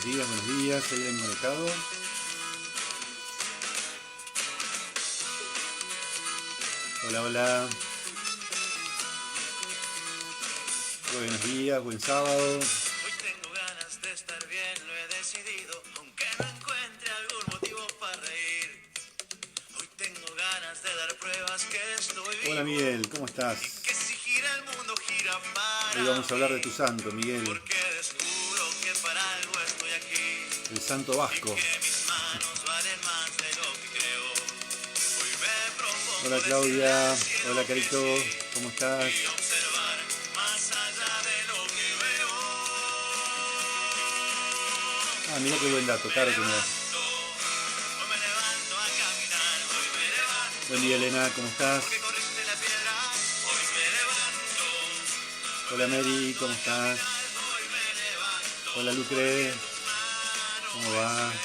buenos días, ¿hay alguien conectado? Hola, hola. Buenos días, buen sábado. Hoy tengo ganas de estar bien, lo he decidido, aunque no encuentre algún motivo para reír. Hoy tengo ganas de dar pruebas que estoy vivo. Hola Miguel, ¿cómo estás? Y que si gira el mundo gira para Hoy vamos a hablar de mí. tu santo, Miguel, Porque descubro que para algo estoy aquí. el santo Y vasco. que mis manos valen más de lo que creo. Hoy me propongo Hola decirle Claudia, al cielo hola que Carito, sí. ¿cómo estás? Y observar más allá de lo que veo. Ah, mira qué buen dato, claro que me das. Hoy me levanto a caminar, hoy me levanto. Buen día Elena, ¿cómo estás? Porque corriste la piedra, hoy me levanto. Hola Mary, ¿cómo A estás? caminar, hoy me levanto. Hola Lucre, Mano ¿cómo me va? espera.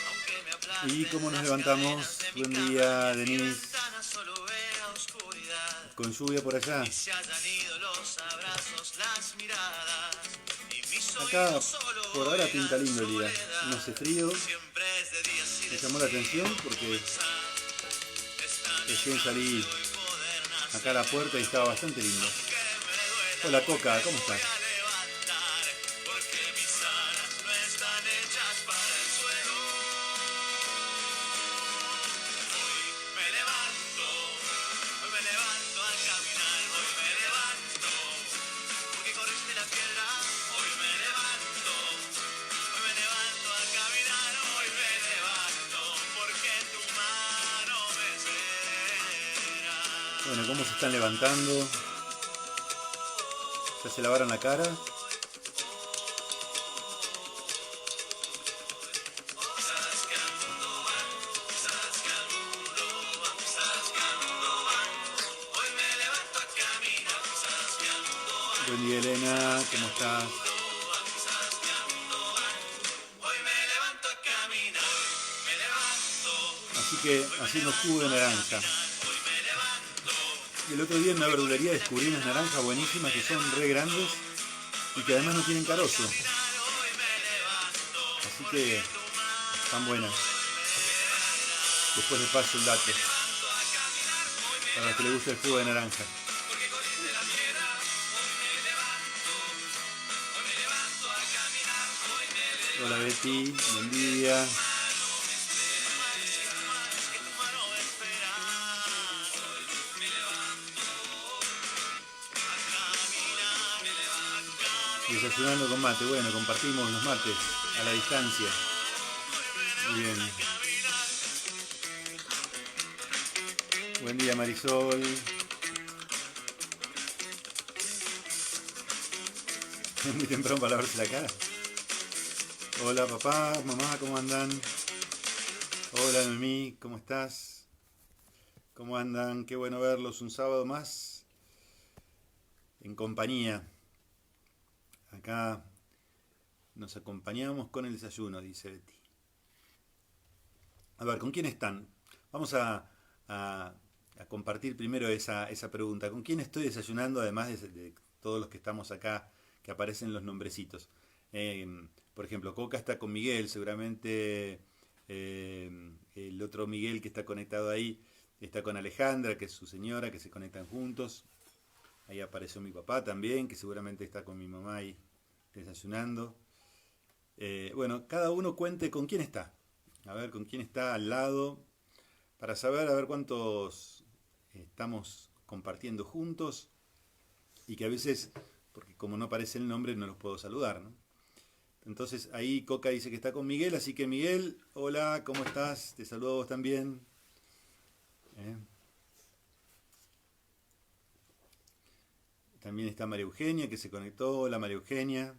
Aunque me ¿Y aplasten cómo nos las cadenas levantamos? de mi Buen cama y día en mi Denise, ventana solo vea oscuridad. con lluvia por allá. Y se hayan ido los abrazos, las miradas. Y mis Acá oídos solo por ahora pinta oigan lindo el día, no soledad. hace frío, Siempre es de día si me llamó la atención decido porque comenzar. Esta mi recién chance salí hoy poder acá a nacer la de puerta y estaba nuevo. bastante lindo. Aunque me duela, Hola hoy Coca, me ¿cómo voy estás? a levantar. Porque mis alas no están hechas para el suelo. Hoy me levanto a caminar, hoy me levanto. Porque corriste la piedra, hoy me levanto. Hoy me levanto a caminar, hoy me levanto. Porque tu mano me espera. Bueno, ¿cómo se están levantando? ¿Ya se lavaron la cara? Sabes que al mundo van, sabes que al mundo van, sabes que al mundo van. Hoy me levanto a caminar, sabes que al mundo van. Buen día Elena, ¿cómo estás? Hoy me levanto a caminar, me levanto. Así que haciendo jugo de naranja. Hoy me levanto. Y el otro día en una Porque verdulería corriste la descubrí unas piedra, naranjas hoy buenísimas me que son re levanto. grandes y Hoy que me además no tienen levanto a carozo. caminar, hoy me levanto. Así Porque que tu están mano buenas. me espera. Después les paso el Hoy dato me levanto a caminar, hoy me para los que les gusta el levanto. jugo de naranja. Porque corriste la piedra, hoy me levanto. Hoy me levanto a caminar, hoy me Hola levanto. Betty, buen Porque tu día. mano me espera. Es que tu mano me espera. Hoy me levanto a caminar, a Desayunando con mate. Bueno, compartimos los mates a la distancia. Muy bien. Buen día Marisol. Es muy temprano para lavarse la cara. Hola papá, mamá, ¿cómo andan? Hola Noemí, ¿cómo estás? ¿Cómo andan? Qué bueno verlos un sábado más en compañía. Acá nos acompañamos con el desayuno, dice Betty. A ver, ¿con quién están? Vamos a- a compartir primero esa pregunta. ¿Con quién estoy desayunando, además de todos los que estamos acá, que aparecen los nombrecitos? Por ejemplo, Coca está con Miguel, seguramente el otro Miguel que está conectado ahí está con Alejandra, que es su señora, que se conectan juntos. Ahí apareció mi papá también, que seguramente está con mi mamá ahí desayunando. Bueno, cada uno cuente con quién está. A ver, con quién está al lado. Para saber a ver cuántos estamos compartiendo juntos. Y que a veces, porque como no aparece el nombre, no los puedo saludar, ¿no? Entonces ahí Coca dice que está con Miguel. Así que Miguel, hola, ¿cómo estás? Te saludo a vos también. ¿Eh? También está María Eugenia que se conectó. Hola María Eugenia.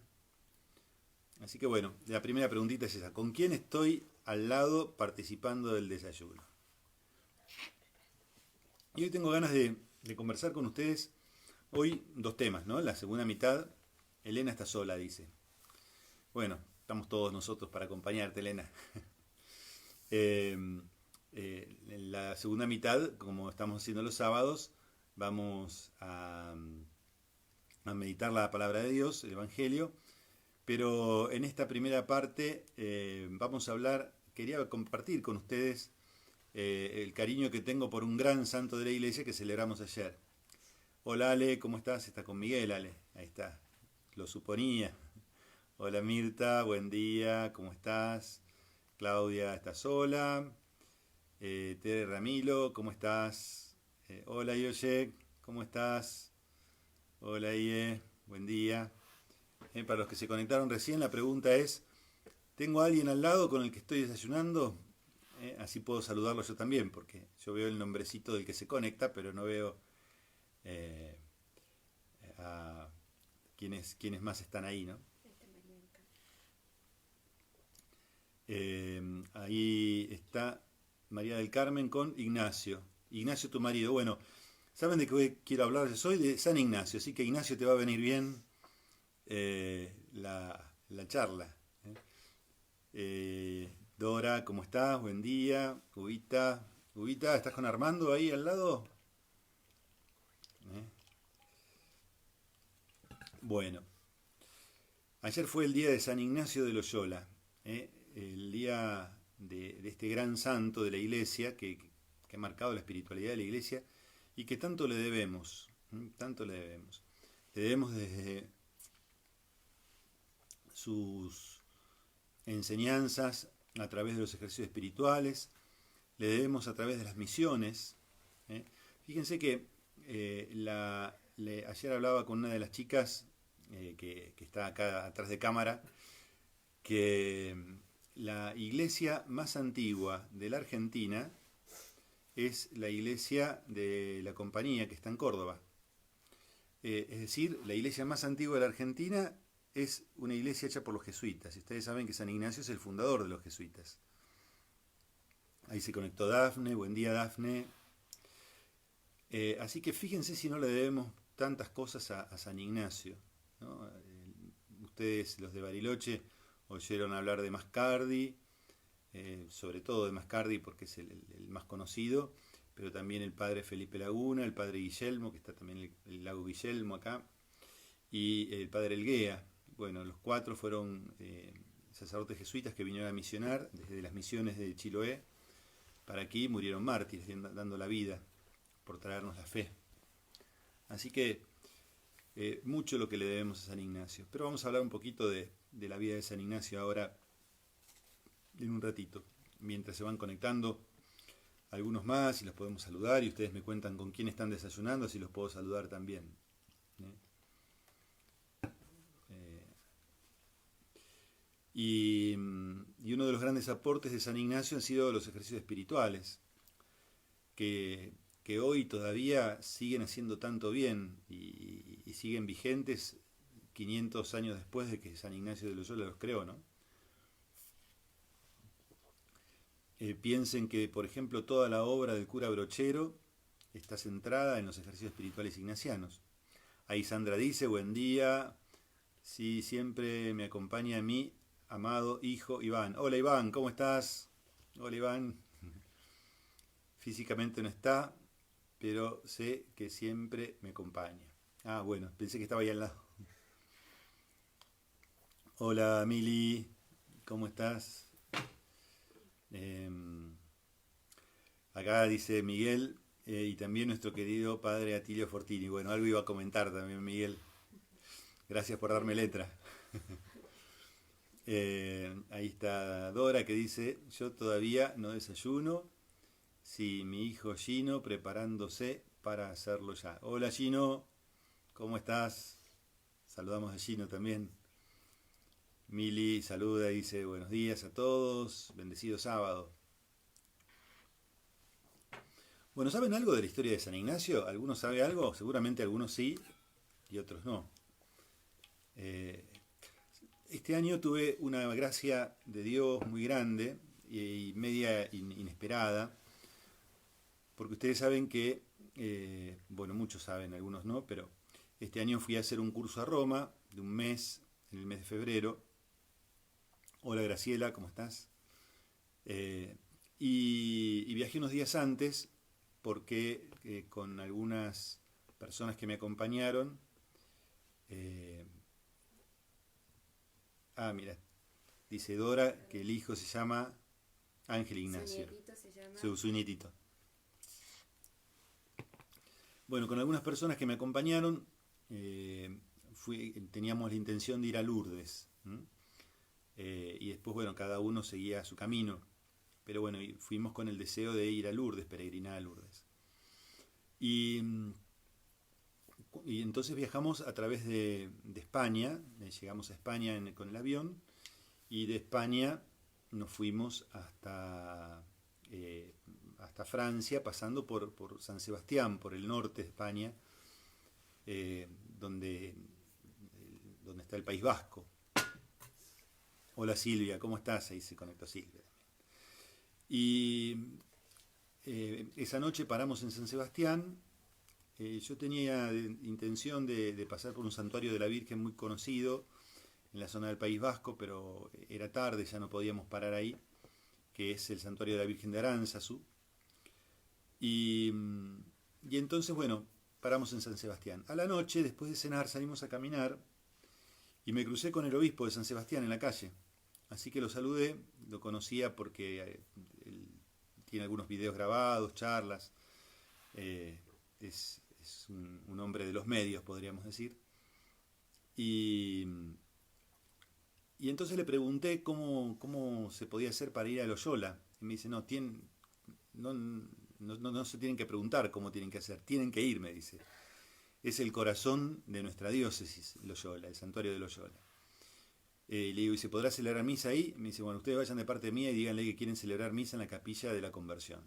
Así que bueno, la primera preguntita es esa. ¿Con quién estoy al lado participando del desayuno? Y hoy tengo ganas de conversar con ustedes. Hoy dos temas, ¿no? La segunda mitad, Elena está sola, dice. Bueno, estamos todos nosotros para acompañarte, Elena. En la segunda mitad, como estamos haciendo los sábados, vamos a meditar la palabra de Dios, el Evangelio, pero en esta primera parte vamos a hablar, quería compartir con ustedes el cariño que tengo por un gran santo de la iglesia que celebramos ayer. Hola Ale, ¿cómo estás? Está con Miguel, Ale. Ahí está, lo suponía. Hola Mirta, buen día, ¿cómo estás? Claudia está sola. Tere Ramilo, ¿cómo estás? Hola Yoshek, ¿cómo estás? Hola Ie, buen día. Para los que se conectaron recién, la pregunta es, ¿tengo a alguien al lado con el que estoy desayunando? Así puedo saludarlo yo también, porque yo veo el nombrecito del que se conecta, pero no veo eh, a quiénes más están ahí, ¿no? Ahí está María del Carmen con Ignacio. Ignacio, tu marido. Bueno, ¿saben de qué hoy quiero hablar? Soy de San Ignacio, así que Ignacio te va a venir bien la charla. Dora, ¿cómo estás? Buen día. Ubita, Ubita, ¿estás con Armando ahí al lado? ¿Eh? Bueno, ayer fue el día de San Ignacio de Loyola, el día de este gran santo de la iglesia que ha marcado la espiritualidad de la iglesia y que tanto le debemos, tanto le debemos. Le debemos desde sus enseñanzas a través de los ejercicios espirituales, le debemos a través de las misiones. Fíjense que ayer hablaba con una de las chicas que está acá atrás de cámara, que la iglesia más antigua de la Argentina es la iglesia de la Compañía que está en Córdoba. Es decir, la iglesia más antigua de la Argentina es una iglesia hecha por los jesuitas. Y ustedes saben que San Ignacio es el fundador de los jesuitas. Ahí se conectó Dafne, buen día Dafne. Así que fíjense si no le debemos tantas cosas a San Ignacio, ¿no? Ustedes, los de Bariloche, oyeron hablar de Mascardi, sobre todo de Mascardi porque es el más conocido, pero también el padre Felipe Laguna, el padre Guillermo, que está también el lago Guillermo acá, y el padre Elguea. Bueno, los cuatro fueron sacerdotes jesuitas que vinieron a misionar desde las misiones de Chiloé para aquí, murieron mártires, dando la vida por traernos la fe. Así que mucho lo que le debemos a San Ignacio. Pero vamos a hablar un poquito de la vida de San Ignacio ahora en un ratito, mientras se van conectando algunos más y los podemos saludar y ustedes me cuentan con quién están desayunando, así los puedo saludar también. Y uno de los grandes aportes de San Ignacio han sido los ejercicios espirituales, que hoy todavía siguen haciendo tanto bien y siguen vigentes 500 años después de que San Ignacio de Loyola los creó, ¿no? Piensen que, por ejemplo, toda la obra del cura Brochero está centrada en los ejercicios espirituales ignacianos. Ahí Sandra dice, buen día, sí, siempre me acompaña a mi amado hijo Iván. Hola Iván, ¿cómo estás? Hola Iván. Físicamente no está, pero sé que siempre me acompaña. Ah, bueno, pensé que estaba ahí al lado. Hola Mili, ¿cómo estás? Acá dice Miguel y también nuestro querido padre Atilio Fortini. Bueno, algo iba a comentar también Miguel. Gracias por darme letra. Ahí está Dora que dice, yo todavía no desayuno. Sí, mi hijo Gino preparándose para hacerlo ya. Hola Gino, ¿cómo estás? Saludamos a Gino también. Mili saluda y dice buenos días a todos, bendecido sábado. Bueno, ¿saben algo de la historia de San Ignacio? ¿Alguno sabe algo? Seguramente algunos sí y otros no. Este año tuve una gracia de Dios muy grande y media inesperada, porque ustedes saben que, bueno, muchos saben, algunos no, pero este año fui a hacer un curso a Roma de un mes, en el mes de febrero. Hola Graciela, ¿cómo estás? Y viajé unos días antes porque con algunas personas que me acompañaron. Mira, dice Dora que el hijo se llama Ángel Ignacio. Su nietito se llama. Su nietito. Bueno, con algunas personas que me acompañaron, teníamos la intención de ir a Lourdes. Y después, bueno, cada uno seguía su camino. Pero bueno, fuimos con el deseo de ir a Lourdes, peregrinar a Lourdes. Y entonces viajamos a través de España, llegamos a España con el avión, y de España nos fuimos hasta Francia, pasando por San Sebastián, por el norte de España, donde está el País Vasco. Hola Silvia, ¿cómo estás? Ahí se conectó Silvia. Y esa noche paramos en San Sebastián. Yo tenía intención de pasar por un santuario de la Virgen muy conocido en la zona del País Vasco, pero era tarde, ya no podíamos parar ahí, que es el santuario de la Virgen de Aránzazu. Y entonces, bueno, paramos en San Sebastián. A la noche, después de cenar, salimos a caminar y me crucé con el obispo de San Sebastián en la calle. Así que lo saludé, lo conocía porque él tiene algunos videos grabados, charlas. Es un hombre de los medios, podríamos decir. Y entonces le pregunté cómo se podía hacer para ir a Loyola. Y me dice, no se tienen que preguntar cómo tienen que hacer, tienen que ir, me dice. Es el corazón de nuestra diócesis, Loyola, el santuario de Loyola. Le digo, ¿y se podrá celebrar misa ahí? Me dice, bueno, ustedes vayan de parte mía y díganle que quieren celebrar misa en la capilla de la Conversión.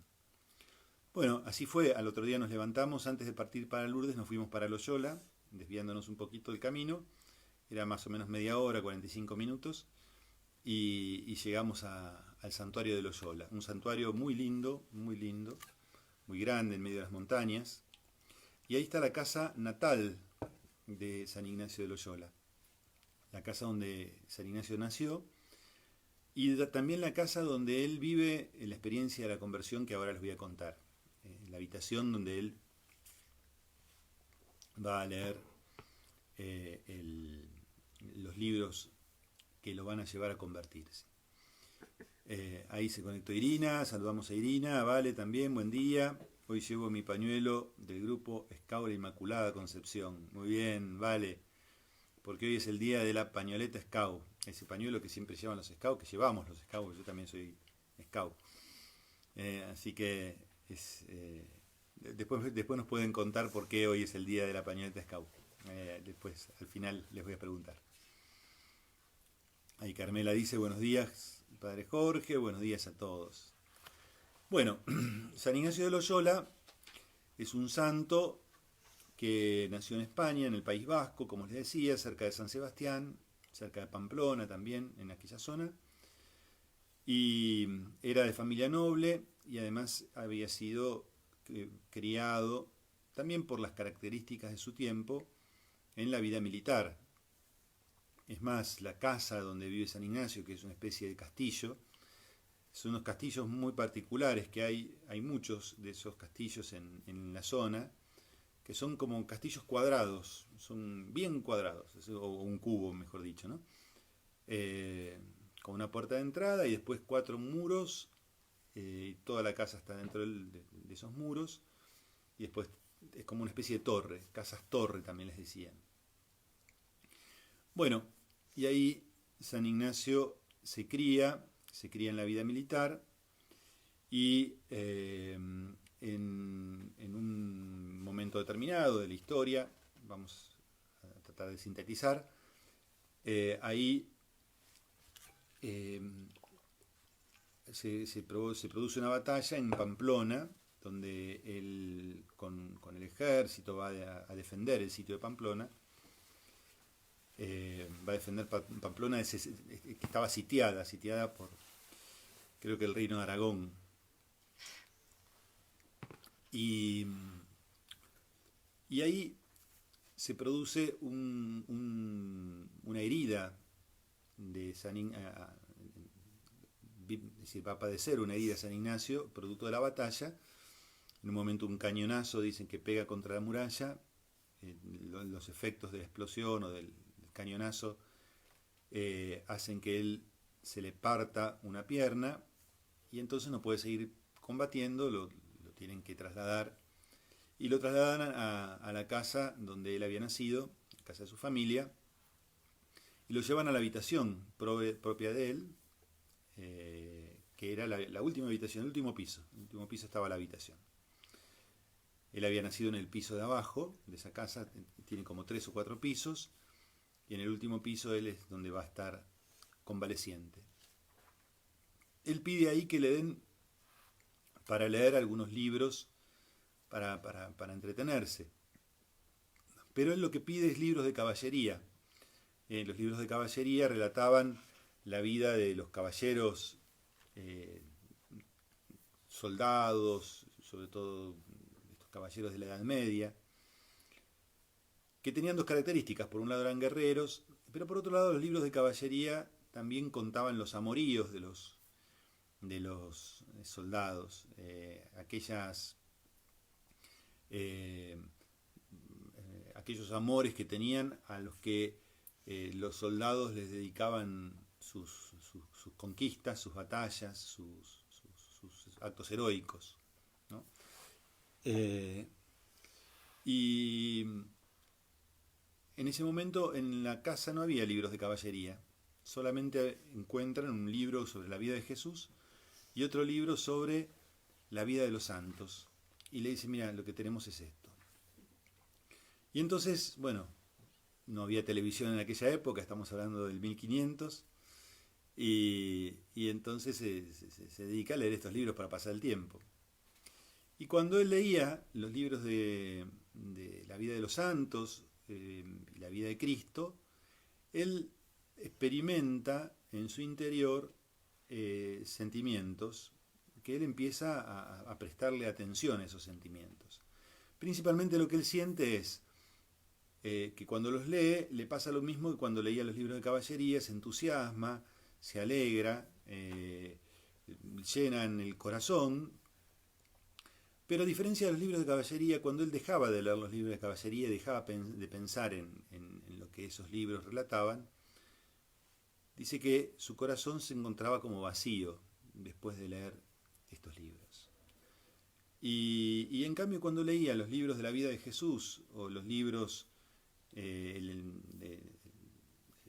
Bueno, así fue. Al otro día nos levantamos, antes de partir para Lourdes nos fuimos para Loyola, desviándonos un poquito del camino. Era más o menos media hora, 45 minutos, y llegamos al santuario de Loyola. Un santuario muy lindo, muy grande, en medio de las montañas. Y ahí está la casa natal de San Ignacio de Loyola, la casa donde San Ignacio nació, y también la casa donde él vive en la experiencia de la conversión que ahora les voy a contar. La habitación donde él va a leer los libros que lo van a llevar a convertirse. Ahí se conectó Irina, saludamos a Irina, Vale también, buen día. Hoy llevo mi pañuelo del grupo Scout La Inmaculada Concepción. Muy bien, Vale, porque hoy es el día de la pañoleta Scout, ese pañuelo que siempre llevan los Scouts, que llevamos los Scouts, yo también soy Scout. Así que después nos pueden contar por qué hoy es el día de la pañoleta Scout. Después, al final, les voy a preguntar. Ahí Carmela dice, buenos días, Padre Jorge, buenos días a todos. Bueno, San Ignacio de Loyola es un santo que nació en España, en el País Vasco, como les decía, cerca de San Sebastián, cerca de Pamplona también, en aquella zona. Y era de familia noble y además había sido criado, también por las características de su tiempo, en la vida militar. Es más, la casa donde vive San Ignacio, que es una especie de castillo, son unos castillos muy particulares, que hay muchos de esos castillos en la zona, que son como castillos cuadrados, son bien cuadrados, o un cubo, mejor dicho, ¿no? Con una puerta de entrada y después 4 muros, y toda la casa está dentro de esos muros, y después es como una especie de torre, casas torre también les decían. Bueno, y ahí San Ignacio se cría en la vida militar y en un momento determinado de la historia, vamos a tratar de sintetizar, ahí se produce una batalla en Pamplona, donde él con el ejército va a defender el sitio de Pamplona. Va a defender Pamplona, que estaba sitiada por, creo que el reino de Aragón. Y ahí se produce una herida de San Ignacio, es decir, va a padecer una herida San Ignacio, producto de la batalla. En un momento un cañonazo, dicen que pega contra la muralla los efectos de la explosión o del cañonazo hacen que él se le parta una pierna y entonces no puede seguir combatiendo, lo tienen que trasladar y lo trasladan a la casa donde él había nacido, la casa de su familia, y lo llevan a la habitación propia de él, que era la última habitación, el último piso. En el último piso estaba la habitación. Él había nacido en el piso de abajo de esa casa, tiene como 3 o 4 pisos, y en el último piso él es donde va a estar convaleciente. Él pide ahí que le den para leer algunos libros para entretenerse. Pero él lo que pide es libros de caballería. Los libros de caballería relataban la vida de los caballeros, soldados, sobre todo estos caballeros de la Edad Media, que tenían dos características. Por un lado eran guerreros, pero por otro lado los libros de caballería también contaban los amoríos de los soldados, aquellos amores que tenían a los que los soldados les dedicaban sus conquistas, sus batallas, sus actos heroicos, ¿no? Y en ese momento en la casa no había libros de caballería, solamente encuentran un libro sobre la vida de Jesús y otro libro sobre la vida de los santos. Y le dice, mira, lo que tenemos es esto. Y entonces, bueno, no había televisión en aquella época, estamos hablando del 1500, y entonces se dedica a leer estos libros para pasar el tiempo. Y cuando él leía los libros de la vida de los santos, la vida de Cristo, él experimenta en su interior sentimientos que él empieza a prestarle atención a esos sentimientos. Principalmente lo que él siente es que cuando los lee le pasa lo mismo que cuando leía los libros de caballería, se entusiasma, se alegra, llenan el corazón. Pero a diferencia de los libros de caballería, cuando él dejaba de leer los libros de caballería, dejaba de pensar en lo que esos libros relataban, dice que su corazón se encontraba como vacío después de leer estos libros. Y en cambio cuando leía los libros de la vida de Jesús o los libros de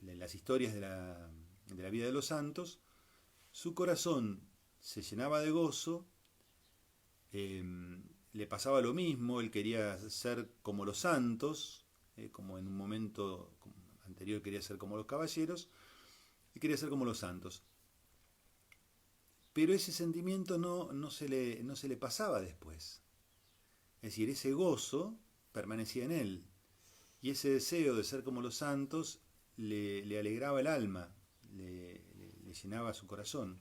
las historias de la vida de los santos, su corazón se llenaba de gozo, le pasaba lo mismo, él quería ser como los santos, como en un momento anterior quería ser como los caballeros, y quería ser como los santos. Pero ese sentimiento no se le pasaba después. Es decir, ese gozo permanecía en él. Y ese deseo de ser como los santos le alegraba el alma, le llenaba su corazón.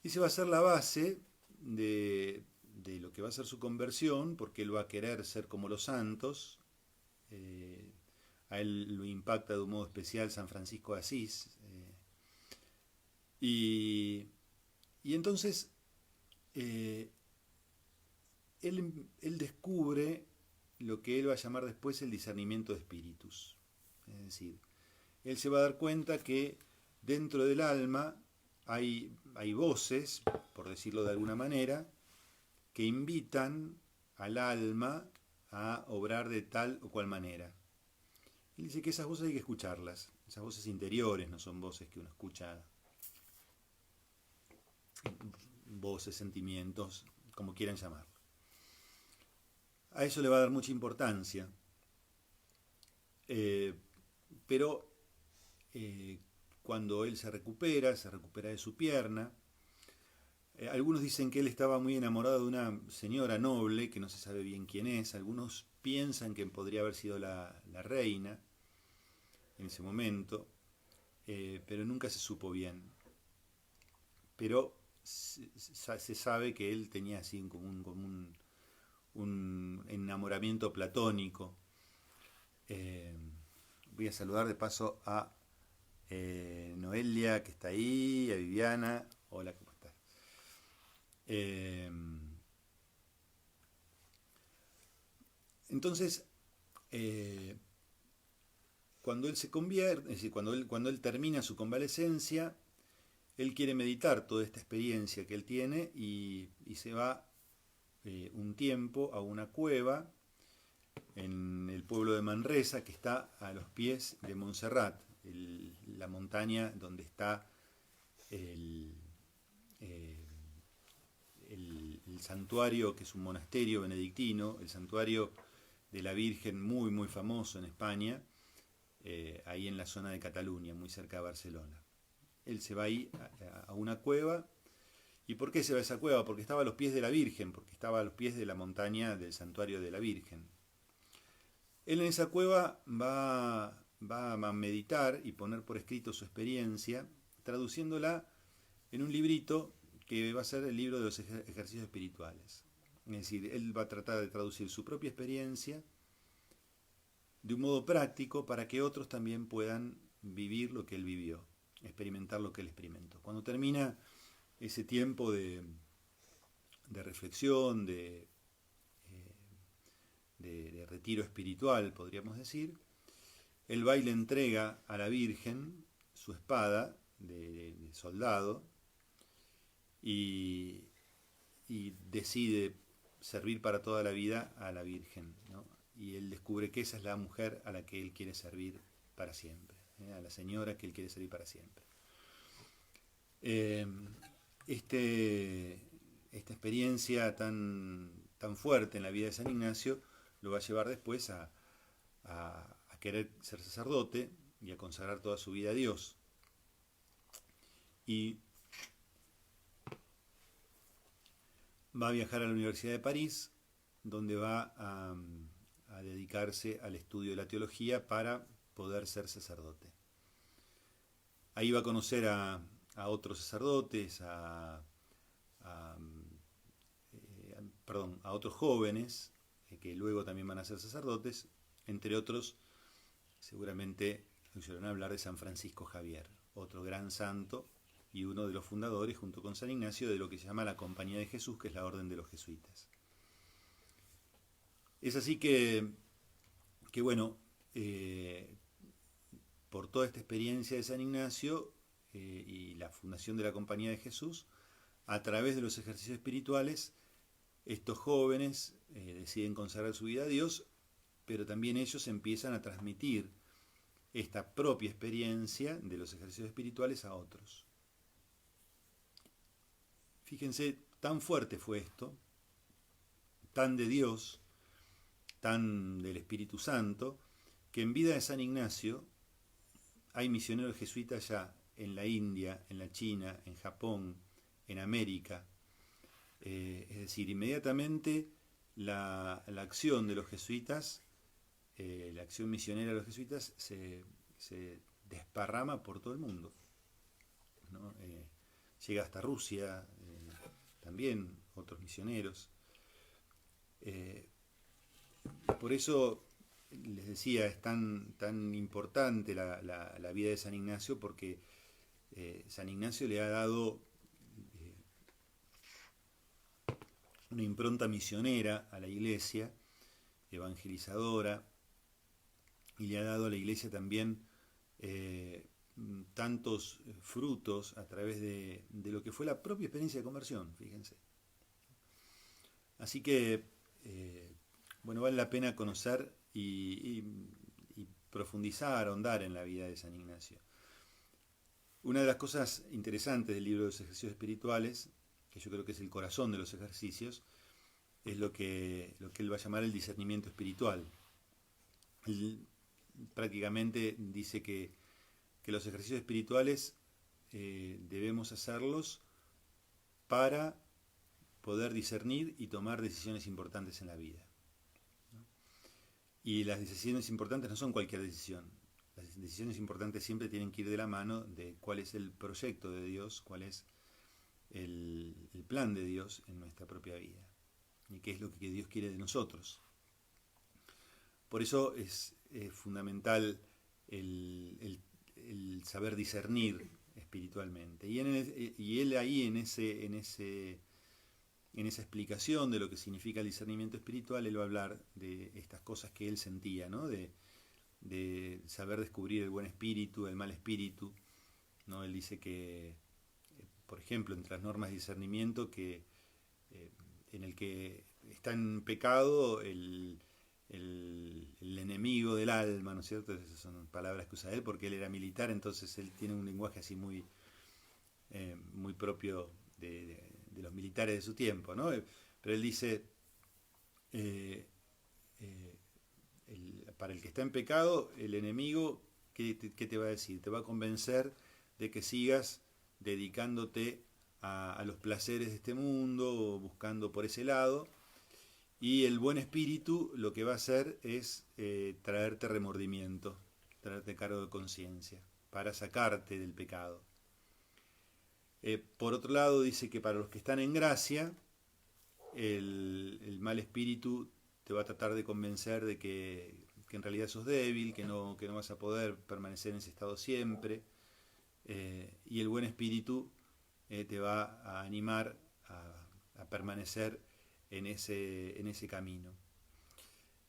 Y esa va a ser la base de lo que va a ser su conversión, porque él va a querer ser como los santos. A él lo impacta de un modo especial San Francisco de Asís. Y entonces él descubre lo que él va a llamar después el discernimiento de espíritus. Es decir, él se va a dar cuenta que dentro del alma hay voces, por decirlo de alguna manera, que invitan al alma a obrar de tal o cual manera. Él dice que esas voces hay que escucharlas, esas voces interiores, no son voces que uno escucha, voces, sentimientos, como quieran llamarlo. A eso le va a dar mucha importancia, pero cuando él se recupera de su pierna, algunos dicen que él estaba muy enamorado de una señora noble, que no se sabe bien quién es, algunos piensan que podría haber sido la reina en ese momento, pero nunca se supo bien. Pero se sabe que él tenía así como un enamoramiento platónico. Voy a saludar de paso a Noelia, que está ahí, a Viviana. Hola, ¿cómo estás? Entonces, Cuando él se convierte, es decir, cuando él termina su convalecencia, él quiere meditar toda esta experiencia que él tiene y se va un tiempo a una cueva en el pueblo de Manresa, que está a los pies de Montserrat, la montaña donde está el, eh, el santuario, que es un monasterio benedictino, el santuario de la Virgen, muy muy famoso en España, ahí en la zona de Cataluña, muy cerca de Barcelona. Él se va ahí a una cueva. ¿Y por qué se va a esa cueva? Porque estaba a los pies de la Virgen, porque estaba a los pies de la montaña del santuario de la Virgen. Él en esa cueva va a meditar y poner por escrito su experiencia, traduciéndola en un librito que va a ser el libro de los ejercicios espirituales. Es decir, él va a tratar de traducir su propia experiencia de un modo práctico para que otros también puedan vivir lo que él vivió, experimentar lo que él experimentó. Cuando termina ese tiempo de reflexión, de retiro espiritual, podríamos decir, él va y le entrega a la Virgen su espada de soldado y decide servir para toda la vida a la Virgen, ¿no? Y él descubre que esa es la mujer a la que él quiere servir para siempre, a la señora que él quiere servir para siempre. Esta experiencia tan fuerte en la vida de San Ignacio lo va a llevar después a querer ser sacerdote y a consagrar toda su vida a Dios. Y va a viajar a la Universidad de París, donde va a dedicarse al estudio de la teología para poder ser sacerdote. Ahí va a conocer a otros sacerdotes, a otros jóvenes que luego también van a ser sacerdotes, entre otros, seguramente oyeron hablar de San Francisco Javier, otro gran santo y uno de los fundadores, junto con San Ignacio, de lo que se llama la Compañía de Jesús, que es la orden de los jesuitas. Es así que bueno, por toda esta experiencia de San Ignacio y la fundación de la Compañía de Jesús, a través de los ejercicios espirituales, estos jóvenes deciden consagrar su vida a Dios, pero también ellos empiezan a transmitir esta propia experiencia de los ejercicios espirituales a otros. Fíjense, tan fuerte fue esto, tan de Dios, tan del Espíritu Santo, que en vida de San Ignacio hay misioneros jesuitas ya en la India, en la China, en Japón, en América. Es decir, inmediatamente la acción de los jesuitas, la acción misionera de los jesuitas se desparrama por todo el mundo, ¿no? Llega hasta Rusia, también otros misioneros. Por eso les decía, es tan importante la vida de San Ignacio, porque San Ignacio le ha dado una impronta misionera a la Iglesia, evangelizadora, y le ha dado a la Iglesia también tantos frutos a través de lo que fue la propia experiencia de conversión, fíjense. Así que, bueno, vale la pena conocer y profundizar, ahondar en la vida de San Ignacio. Una de las cosas interesantes del libro de los ejercicios espirituales, que yo creo que es el corazón de los ejercicios, es lo que él va a llamar el discernimiento espiritual. Él prácticamente dice que los ejercicios espirituales debemos hacerlos para poder discernir y tomar decisiones importantes en la vida, ¿no? Y las decisiones importantes no son cualquier decisión. Las decisiones importantes siempre tienen que ir de la mano de cuál es el proyecto de Dios, cuál es el plan de Dios en nuestra propia vida y qué es lo que Dios quiere de nosotros. Por eso es fundamental el saber discernir espiritualmente. Y él ahí en ese en esa explicación de lo que significa el discernimiento espiritual, él va a hablar de estas cosas que él sentía, ¿no? De saber descubrir el buen espíritu, el mal espíritu, ¿no? Él dice que, por ejemplo, entre las normas de discernimiento, que en el que está en pecado el enemigo del alma, ¿no es cierto? Esas son palabras que usa él, porque él era militar, entonces él tiene un lenguaje así muy propio de los militares de su tiempo, ¿no? Pero él dice, para el que está en pecado, el enemigo, ¿qué te va a decir? Te va a convencer de que sigas dedicándote a los placeres de este mundo, buscando por ese lado, y el buen espíritu lo que va a hacer es traerte remordimiento, traerte cargo de conciencia, para sacarte del pecado. Por otro lado, dice que para los que están en gracia, el mal espíritu te va a tratar de convencer de que en realidad sos débil, que no vas a poder permanecer en ese estado siempre, y el buen espíritu te va a animar a permanecer en ese camino.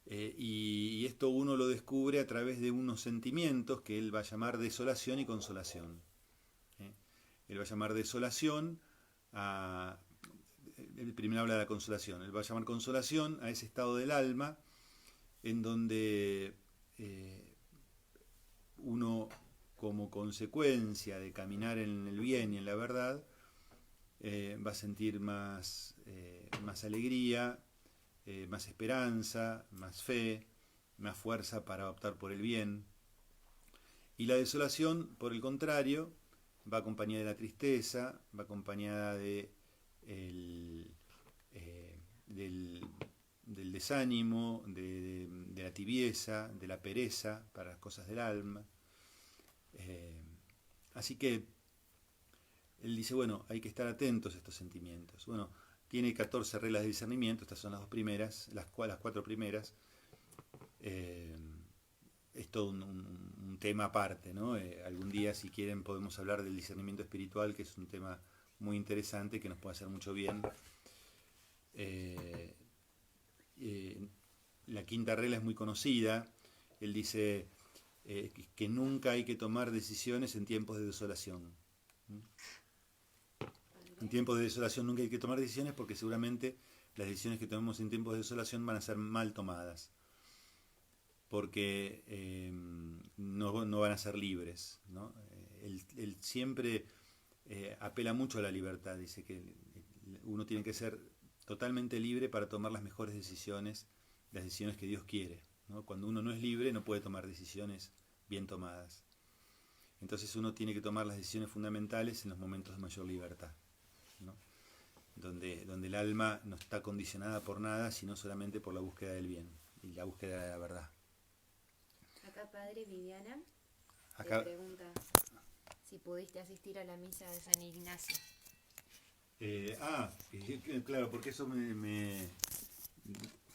Y esto uno lo descubre a través de unos sentimientos que él va a llamar desolación y consolación. Él va a llamar desolación él primero habla de la consolación, él va a llamar consolación a ese estado del alma en donde uno, como consecuencia de caminar en el bien y en la verdad, va a sentir más alegría, más esperanza, más fe, más fuerza para optar por el bien. Y la desolación, por el contrario, va acompañada de la tristeza, va acompañada del desánimo, de la tibieza, de la pereza para las cosas del alma. Así que él dice, bueno, hay que estar atentos a estos sentimientos. Bueno, tiene 14 reglas de discernimiento, estas son las dos primeras, las 4 primeras. Es todo un tema aparte, ¿no? Algún día, si quieren, podemos hablar del discernimiento espiritual, que es un tema muy interesante, que nos puede hacer mucho bien. La 5ª regla es muy conocida. Él dice que nunca hay que tomar decisiones en tiempos de desolación. En tiempos de desolación nunca hay que tomar decisiones, porque seguramente las decisiones que tomemos en tiempos de desolación van a ser mal tomadas, porque no van a ser libres, ¿no? Él siempre apela mucho a la libertad, dice que uno tiene que ser totalmente libre para tomar las mejores decisiones, las decisiones que Dios quiere, ¿no? Cuando uno no es libre no puede tomar decisiones bien tomadas. Entonces uno tiene que tomar las decisiones fundamentales en los momentos de mayor libertad, ¿no? Donde el alma no está condicionada por nada, sino solamente por la búsqueda del bien y la búsqueda de la verdad. Acá, padre, Viviana Acá, te pregunta si pudiste asistir a la misa de San Ignacio. Claro, porque eso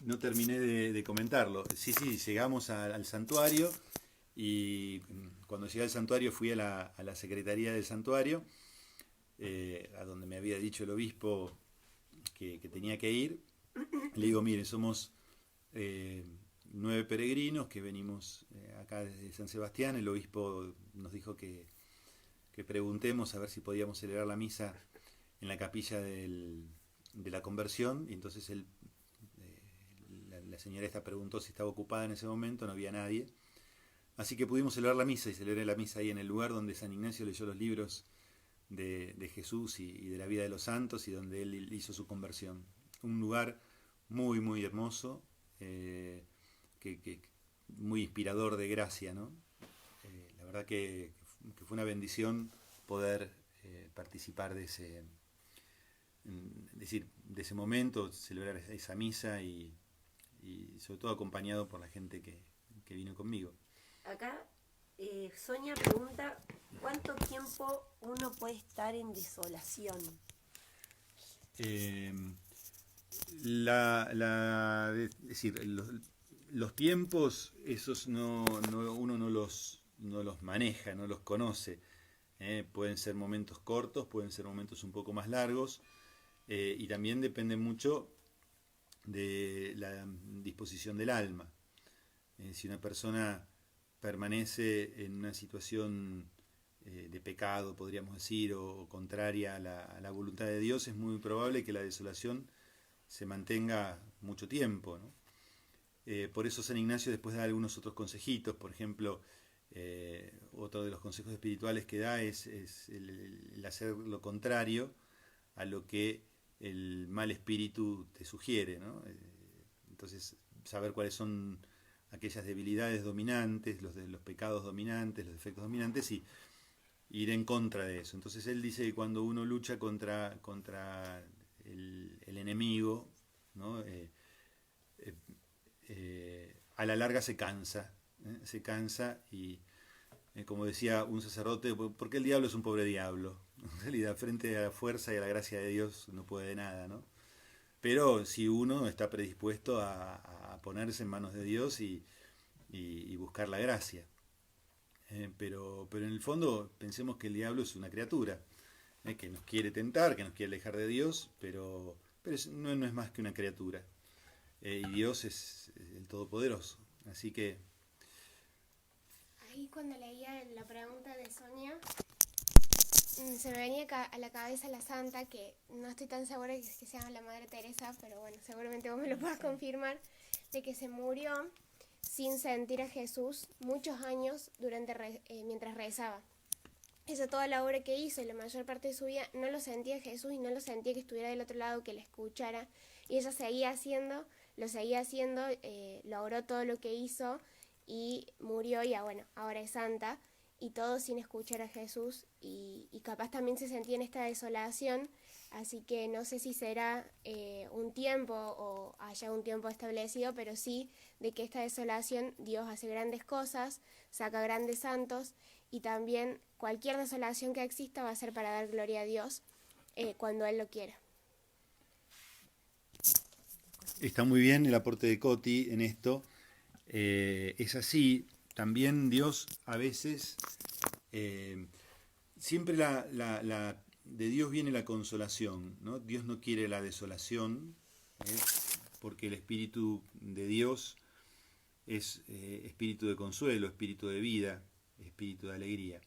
no terminé de comentarlo. Sí, llegamos al santuario, y cuando llegué al santuario fui a la secretaría del santuario, a donde me había dicho el obispo que tenía que ir. Le digo, mire, somos 9 peregrinos que venimos acá desde San Sebastián. El obispo nos dijo que preguntemos a ver si podíamos celebrar la misa en la capilla de la conversión, y entonces la señora esta preguntó si estaba ocupada en ese momento, no había nadie, así que pudimos celebrar la misa, y celebré la misa ahí en el lugar donde San Ignacio leyó los libros de Jesús y de la vida de los santos, y donde él hizo su conversión. Un lugar muy muy hermoso, muy inspirador de gracia, ¿no? La verdad que fue una bendición poder participar de ese momento, celebrar esa misa, y sobre todo acompañado por la gente que vino conmigo. Acá Sonia pregunta, ¿cuánto tiempo uno puede estar en desolación? Es decir, los tiempos, esos uno no los maneja, no los conoce. Pueden ser momentos cortos, pueden ser momentos un poco más largos. y también depende mucho de la disposición del alma. Si una persona permanece en una situación de pecado, podríamos decir, o contraria a la voluntad de Dios, es muy probable que la desolación se mantenga mucho tiempo, ¿no? Por eso San Ignacio después da algunos otros consejitos. Por ejemplo, otro de los consejos espirituales que da es el hacer lo contrario a lo que el mal espíritu te sugiere, ¿no? Entonces, saber cuáles son aquellas debilidades dominantes, los pecados dominantes, los defectos dominantes, y ir en contra de eso. Entonces él dice que cuando uno lucha contra el enemigo, ¿no? A la larga se cansa, y como decía un sacerdote, porque el diablo es un pobre diablo. En realidad, frente a la fuerza y a la gracia de Dios no puede nada, ¿no? Pero si uno está predispuesto a ponerse en manos de Dios y buscar la gracia. Pero en el fondo pensemos que el diablo es una criatura, que nos quiere tentar, que nos quiere alejar de Dios, pero no es más que una criatura. Y Dios es el Todopoderoso. Así que Ahí cuando leía la pregunta de Sonia, se me venía a la cabeza la santa, que no estoy tan segura que se llama la Madre Teresa, pero bueno, seguramente vos me lo puedas confirmar, de que se murió sin sentir a Jesús muchos años mientras rezaba. Esa toda la obra que hizo y la mayor parte de su vida no lo sentía Jesús y no lo sentía que estuviera del otro lado, que la escuchara, y ella lo seguía haciendo, logró todo lo que hizo y murió, y ahora es santa, y todo sin escuchar a Jesús, y capaz también se sentía en esta desolación. Así que no sé si será un tiempo o haya un tiempo establecido, pero sí de que esta desolación Dios hace grandes cosas, saca grandes santos, y también cualquier desolación que exista va a ser para dar gloria a Dios cuando Él lo quiera. está muy bien el aporte de Coti en esto. Es así. También Dios a veces, siempre de Dios viene la consolación, ¿no? Dios no quiere la desolación, porque el Espíritu de Dios es espíritu de consuelo, espíritu de vida, espíritu de alegría.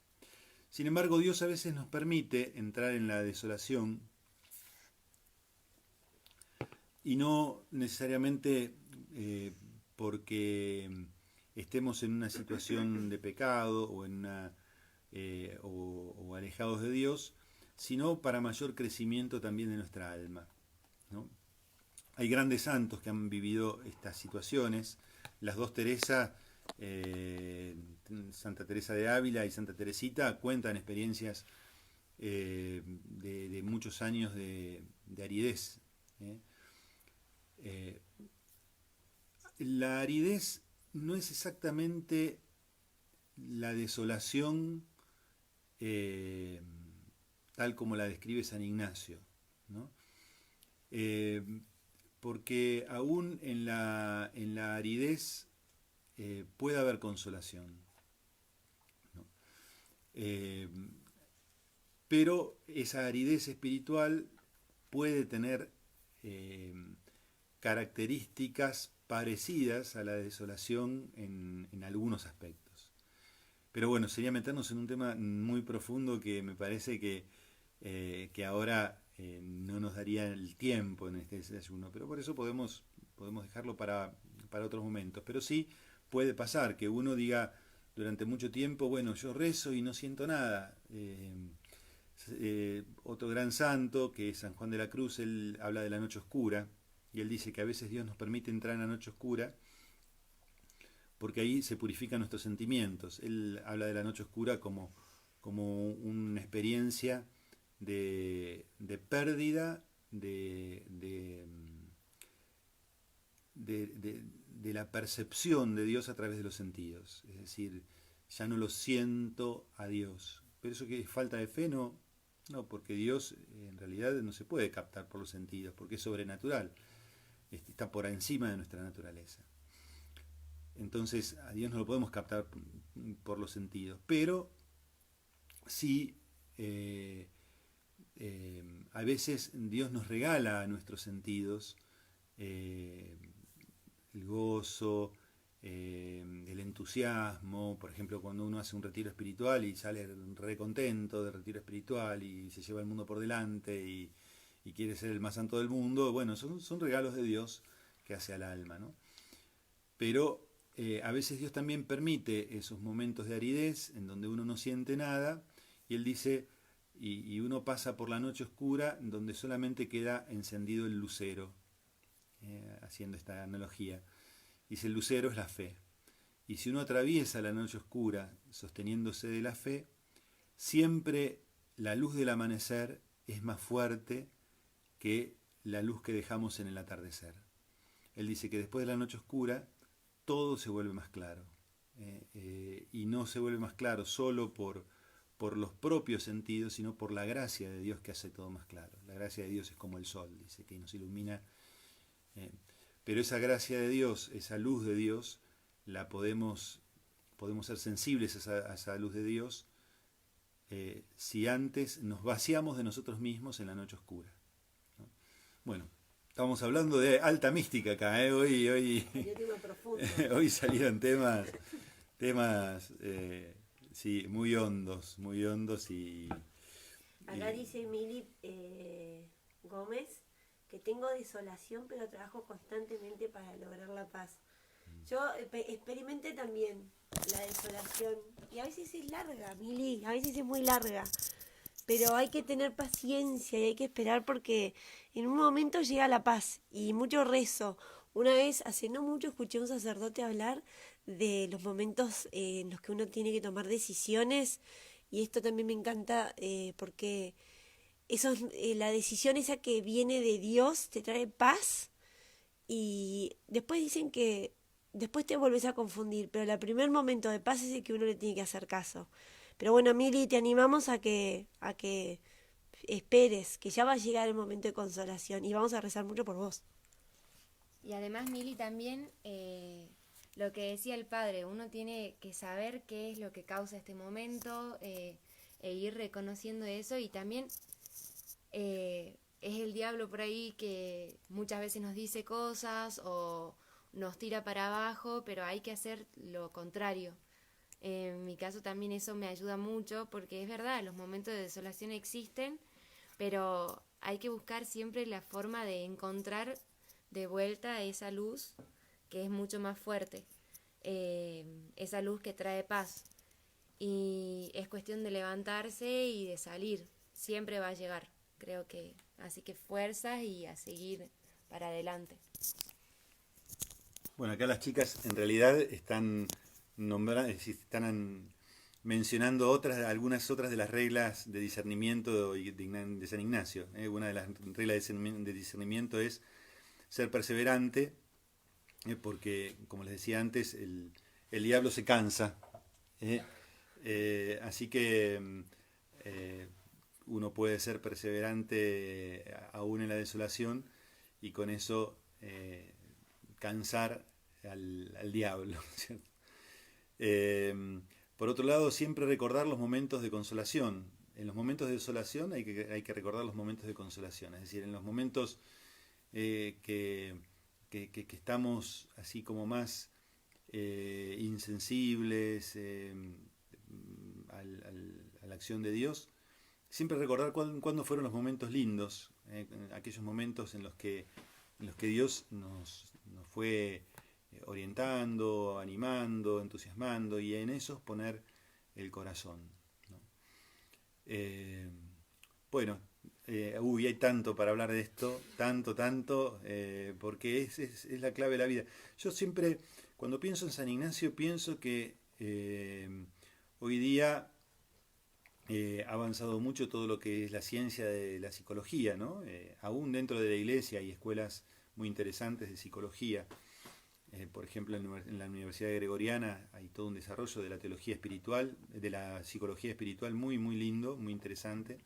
Sin embargo, Dios a veces nos permite entrar en la desolación, y no necesariamente porque estemos en una situación de pecado o o alejados de Dios, sino para mayor crecimiento también de nuestra alma, ¿no? Hay grandes santos que han vivido estas situaciones. Las dos Teresas, Santa Teresa de Ávila y Santa Teresita, cuentan experiencias de muchos años de aridez. La aridez no es exactamente la desolación tal como la describe San Ignacio, ¿no? Porque aún en la aridez puede haber consolación, ¿no? Pero esa aridez espiritual puede tener características parecidas a la desolación en algunos aspectos. Pero bueno, sería meternos en un tema muy profundo que me parece que ahora no nos daría el tiempo en este desayuno, pero por eso podemos dejarlo para otros momentos. Pero sí puede pasar que uno diga durante mucho tiempo, bueno, yo rezo y no siento nada. Otro gran santo, que es San Juan de la Cruz, él habla de la noche oscura, y él dice que a veces Dios nos permite entrar en la noche oscura porque ahí se purifican nuestros sentimientos. Él habla de la noche oscura como una experiencia de pérdida de la percepción de Dios a través de los sentidos. Es decir, ya no lo siento a Dios. ¿Pero eso que es falta de fe? No, porque Dios en realidad no se puede captar por los sentidos, porque es sobrenatural. Está por encima de nuestra naturaleza. Entonces a Dios no lo podemos captar por los sentidos, pero sí a veces Dios nos regala a nuestros sentidos el gozo, el entusiasmo. Por ejemplo, cuando uno hace un retiro espiritual y sale re contento del retiro espiritual y se lleva el mundo por delante y quiere ser el más santo del mundo, bueno, son regalos de Dios que hace al alma, ¿no? Pero a veces Dios también permite esos momentos de aridez en donde uno no siente nada, y Él dice, y uno pasa por la noche oscura donde solamente queda encendido el lucero, haciendo esta analogía. Dice, el lucero es la fe. Y si uno atraviesa la noche oscura sosteniéndose de la fe, siempre la luz del amanecer es más fuerte que la luz que dejamos en el atardecer. Él dice que después de la noche oscura todo se vuelve más claro. Y no se vuelve más claro solo por los propios sentidos, sino por la gracia de Dios que hace todo más claro. La gracia de Dios es como el sol, dice, que nos ilumina. Pero esa gracia de Dios, esa luz de Dios, la podemos ser sensibles a esa luz de Dios si antes nos vaciamos de nosotros mismos en la noche oscura, ¿no? Bueno, estamos hablando de alta mística acá, ¿eh? Hoy hoy salieron temas sí, muy hondos y Acá dice Mili Gómez que tengo desolación, pero trabajo constantemente para lograr la paz. Yo experimenté también la desolación, y a veces es larga, Mili, a veces es muy larga, pero hay que tener paciencia y hay que esperar, porque en un momento llega la paz y mucho rezo. Una vez, hace no mucho, escuché a un sacerdote hablar de los momentos en los que uno tiene que tomar decisiones, y esto también me encanta porque eso es, la decisión esa que viene de Dios te trae paz, y después dicen que después te vuelves a confundir, pero el primer momento de paz es el que uno le tiene que hacer caso. Pero bueno, Mili, te animamos a que esperes, que ya va a llegar el momento de consolación, y vamos a rezar mucho por vos. Y además, Mili, también lo que decía el padre, uno tiene que saber qué es lo que causa este momento e ir reconociendo eso, y también es el diablo por ahí que muchas veces nos dice cosas o nos tira para abajo, pero hay que hacer lo contrario. En mi caso también eso me ayuda mucho, porque es verdad, los momentos de desolación existen, pero hay que buscar siempre la forma de encontrar de vuelta esa luz que es mucho más fuerte, esa luz que trae paz, y es cuestión de levantarse y de salir, siempre va a llegar, creo que, así que fuerzas y a seguir para adelante. bueno, acá las chicas en realidad están nombrando, están mencionando algunas otras de las reglas de discernimiento de San Ignacio. Una de las reglas de discernimiento es ser perseverante, porque, como les decía antes, el diablo se cansa. Así que uno puede ser perseverante aún en la desolación, y con eso cansar al diablo, ¿cierto? Por otro lado, siempre recordar los momentos de consolación. En los momentos de desolación hay que recordar los momentos de consolación. Es decir, en los momentos que estamos así como más insensibles a la acción de Dios, siempre recordar cuándo fueron los momentos lindos, aquellos momentos en los que Dios nos fue orientando, animando, entusiasmando, y en esos poner el corazón, ¿no? Bueno, hay tanto para hablar de esto, tanto, porque es la clave de la vida. Yo siempre, cuando pienso en San Ignacio, pienso que hoy día ha avanzado mucho todo lo que es la ciencia de la psicología, ¿no? Aún dentro de la iglesia hay escuelas muy interesantes de psicología. Por ejemplo, en la Universidad Gregoriana hay todo un desarrollo de la teología espiritual, de la psicología espiritual muy, muy lindo, muy interesante.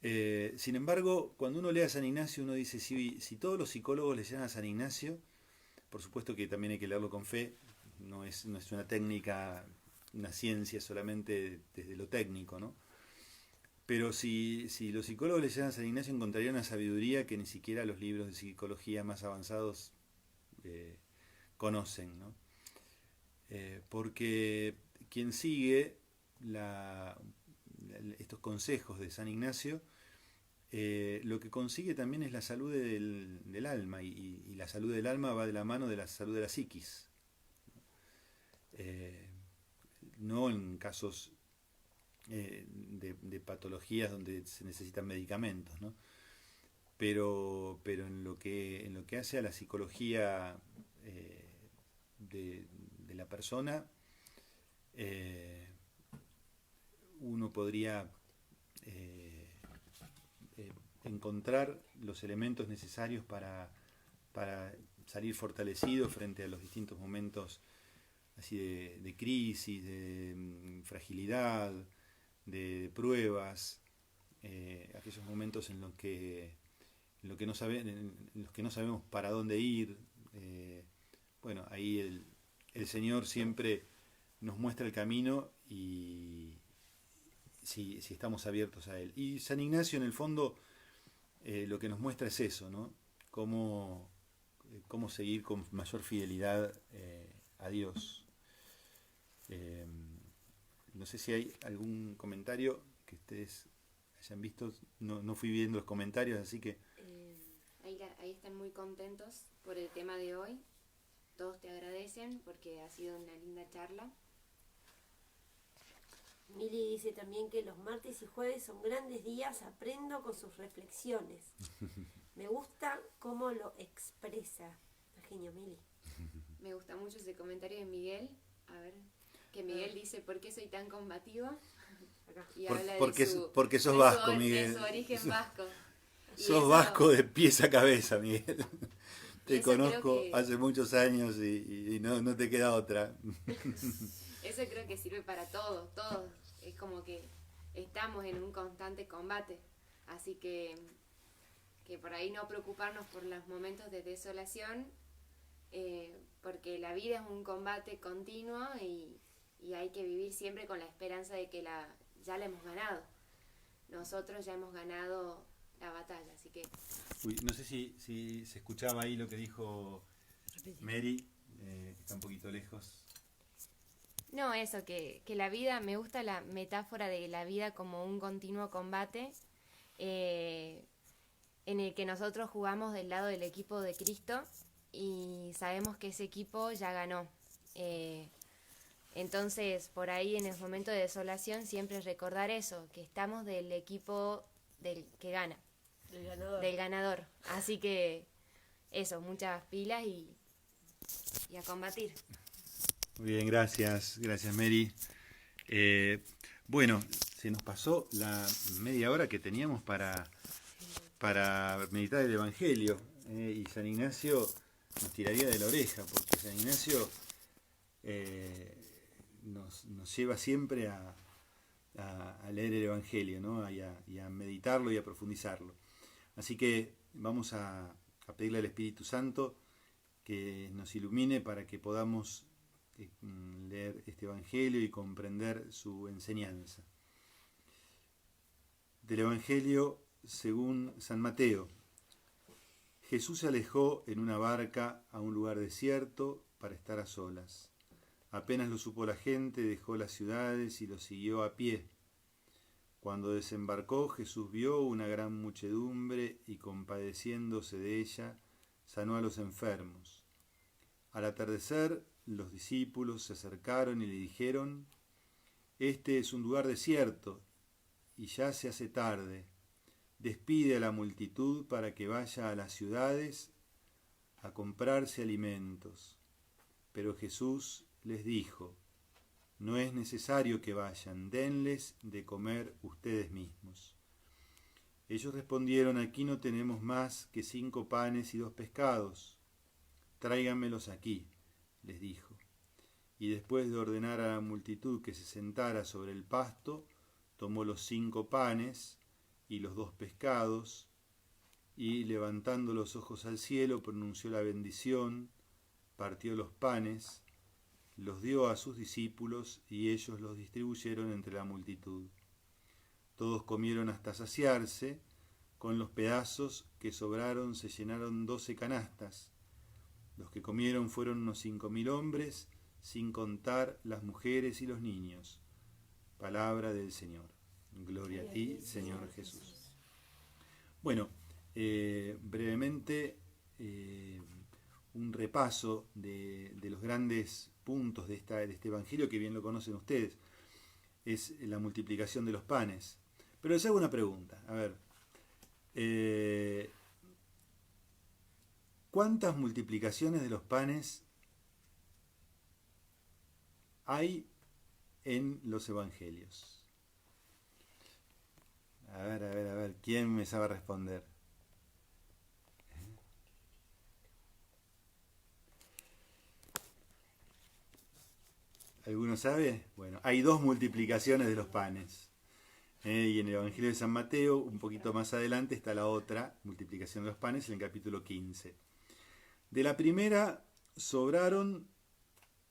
Sin embargo, cuando uno lee a San Ignacio, uno dice, si todos los psicólogos leyeran a San Ignacio, por supuesto que también hay que leerlo con fe, no es una técnica, una ciencia solamente desde lo técnico, ¿no? Pero si los psicólogos leyeran a San Ignacio encontrarían una sabiduría que ni siquiera los libros de psicología más avanzados conocen, ¿no? Porque quien sigue estos consejos de San Ignacio, lo que consigue también es la salud del alma, y la salud del alma va de la mano de la salud de la psiquis. No en casos de patologías donde se necesitan medicamentos, ¿no? Pero en lo que hace a la psicología de la persona, uno podría encontrar los elementos necesarios para salir fortalecido frente a los distintos momentos así de crisis, de fragilidad, de pruebas, aquellos momentos en los que no sabemos para dónde ir. Bueno, ahí el Señor siempre nos muestra el camino, y si estamos abiertos a Él. Y San Ignacio, en el fondo, lo que nos muestra es eso, ¿no? Cómo seguir con mayor fidelidad a Dios. No sé si hay algún comentario que ustedes hayan visto. No fui viendo los comentarios, así que... Ahí están muy contentos por el tema de hoy. Todos te agradecen porque ha sido una linda charla. Mili dice también que los martes y jueves son grandes días, aprendo con sus reflexiones. Me gusta cómo lo expresa. Está genio, Mili. Me gusta mucho ese comentario de Miguel. A ver, que Miguel dice, ¿por qué soy tan combativa? Acá. Y habla porque sos vasco, Miguel. De su origen vasco. Y Sos eso- vasco de pies a cabeza, Miguel. Te eso conozco creo que- hace muchos años y no te queda otra. Eso creo que sirve para todos. Es como que estamos en un constante combate. Así que por ahí no preocuparnos por los momentos de desolación, porque la vida es un combate continuo y hay que vivir siempre con la esperanza de que ya la hemos ganado. Nosotros ya hemos ganado la batalla, así que... Uy, no sé si se escuchaba ahí lo que dijo Mary, que está un poquito lejos. No, eso, que la vida, me gusta la metáfora de la vida como un continuo combate, en el que nosotros jugamos del lado del equipo de Cristo y sabemos que ese equipo ya ganó. Entonces, por ahí en el momento de desolación siempre recordar eso, que estamos del equipo del que gana, El ganador. del ganador. Así que eso, muchas pilas y a combatir. Muy bien, gracias Mary. Bueno, se nos pasó la media hora que teníamos para meditar el Evangelio, y San Ignacio nos tiraría de la oreja, porque San Ignacio nos lleva siempre a leer el Evangelio, ¿no? y a meditarlo y a profundizarlo. Así que vamos a pedirle al Espíritu Santo que nos ilumine para que podamos leer este Evangelio y comprender su enseñanza. Del Evangelio según San Mateo. Jesús se alejó en una barca a un lugar desierto para estar a solas. Apenas lo supo la gente, dejó las ciudades y lo siguió a pie. Cuando desembarcó, Jesús vio una gran muchedumbre y, compadeciéndose de ella, sanó a los enfermos. Al atardecer, los discípulos se acercaron y le dijeron: «Este es un lugar desierto y ya se hace tarde. Despide a la multitud para que vaya a las ciudades a comprarse alimentos». Pero Jesús les dijo: «No es necesario que vayan, denles de comer ustedes mismos». Ellos respondieron: «Aquí no tenemos más que 5 panes y 2 pescados. Tráiganmelos aquí», les dijo. Y después de ordenar a la multitud que se sentara sobre el pasto, tomó los 5 panes y los 2 pescados, y levantando los ojos al cielo, pronunció la bendición, partió los panes, los dio a sus discípulos, y ellos los distribuyeron entre la multitud. Todos comieron hasta saciarse. Con los pedazos que sobraron se llenaron 12 canastas. Los que comieron fueron unos 5.000 hombres, sin contar las mujeres y los niños. Palabra del Señor. Gloria a ti, Señor Jesús. Bueno, brevemente un repaso de los grandes puntos de este Evangelio, que bien lo conocen ustedes. Es la multiplicación de los panes. Pero les hago una pregunta. A ver, ¿cuántas multiplicaciones de los panes hay en los evangelios? A ver, ¿quién me sabe responder? ¿Alguno sabe? Bueno, hay 2 multiplicaciones de los panes. Y en el Evangelio de San Mateo, un poquito más adelante, está la otra multiplicación de los panes en el capítulo 15. De la primera sobraron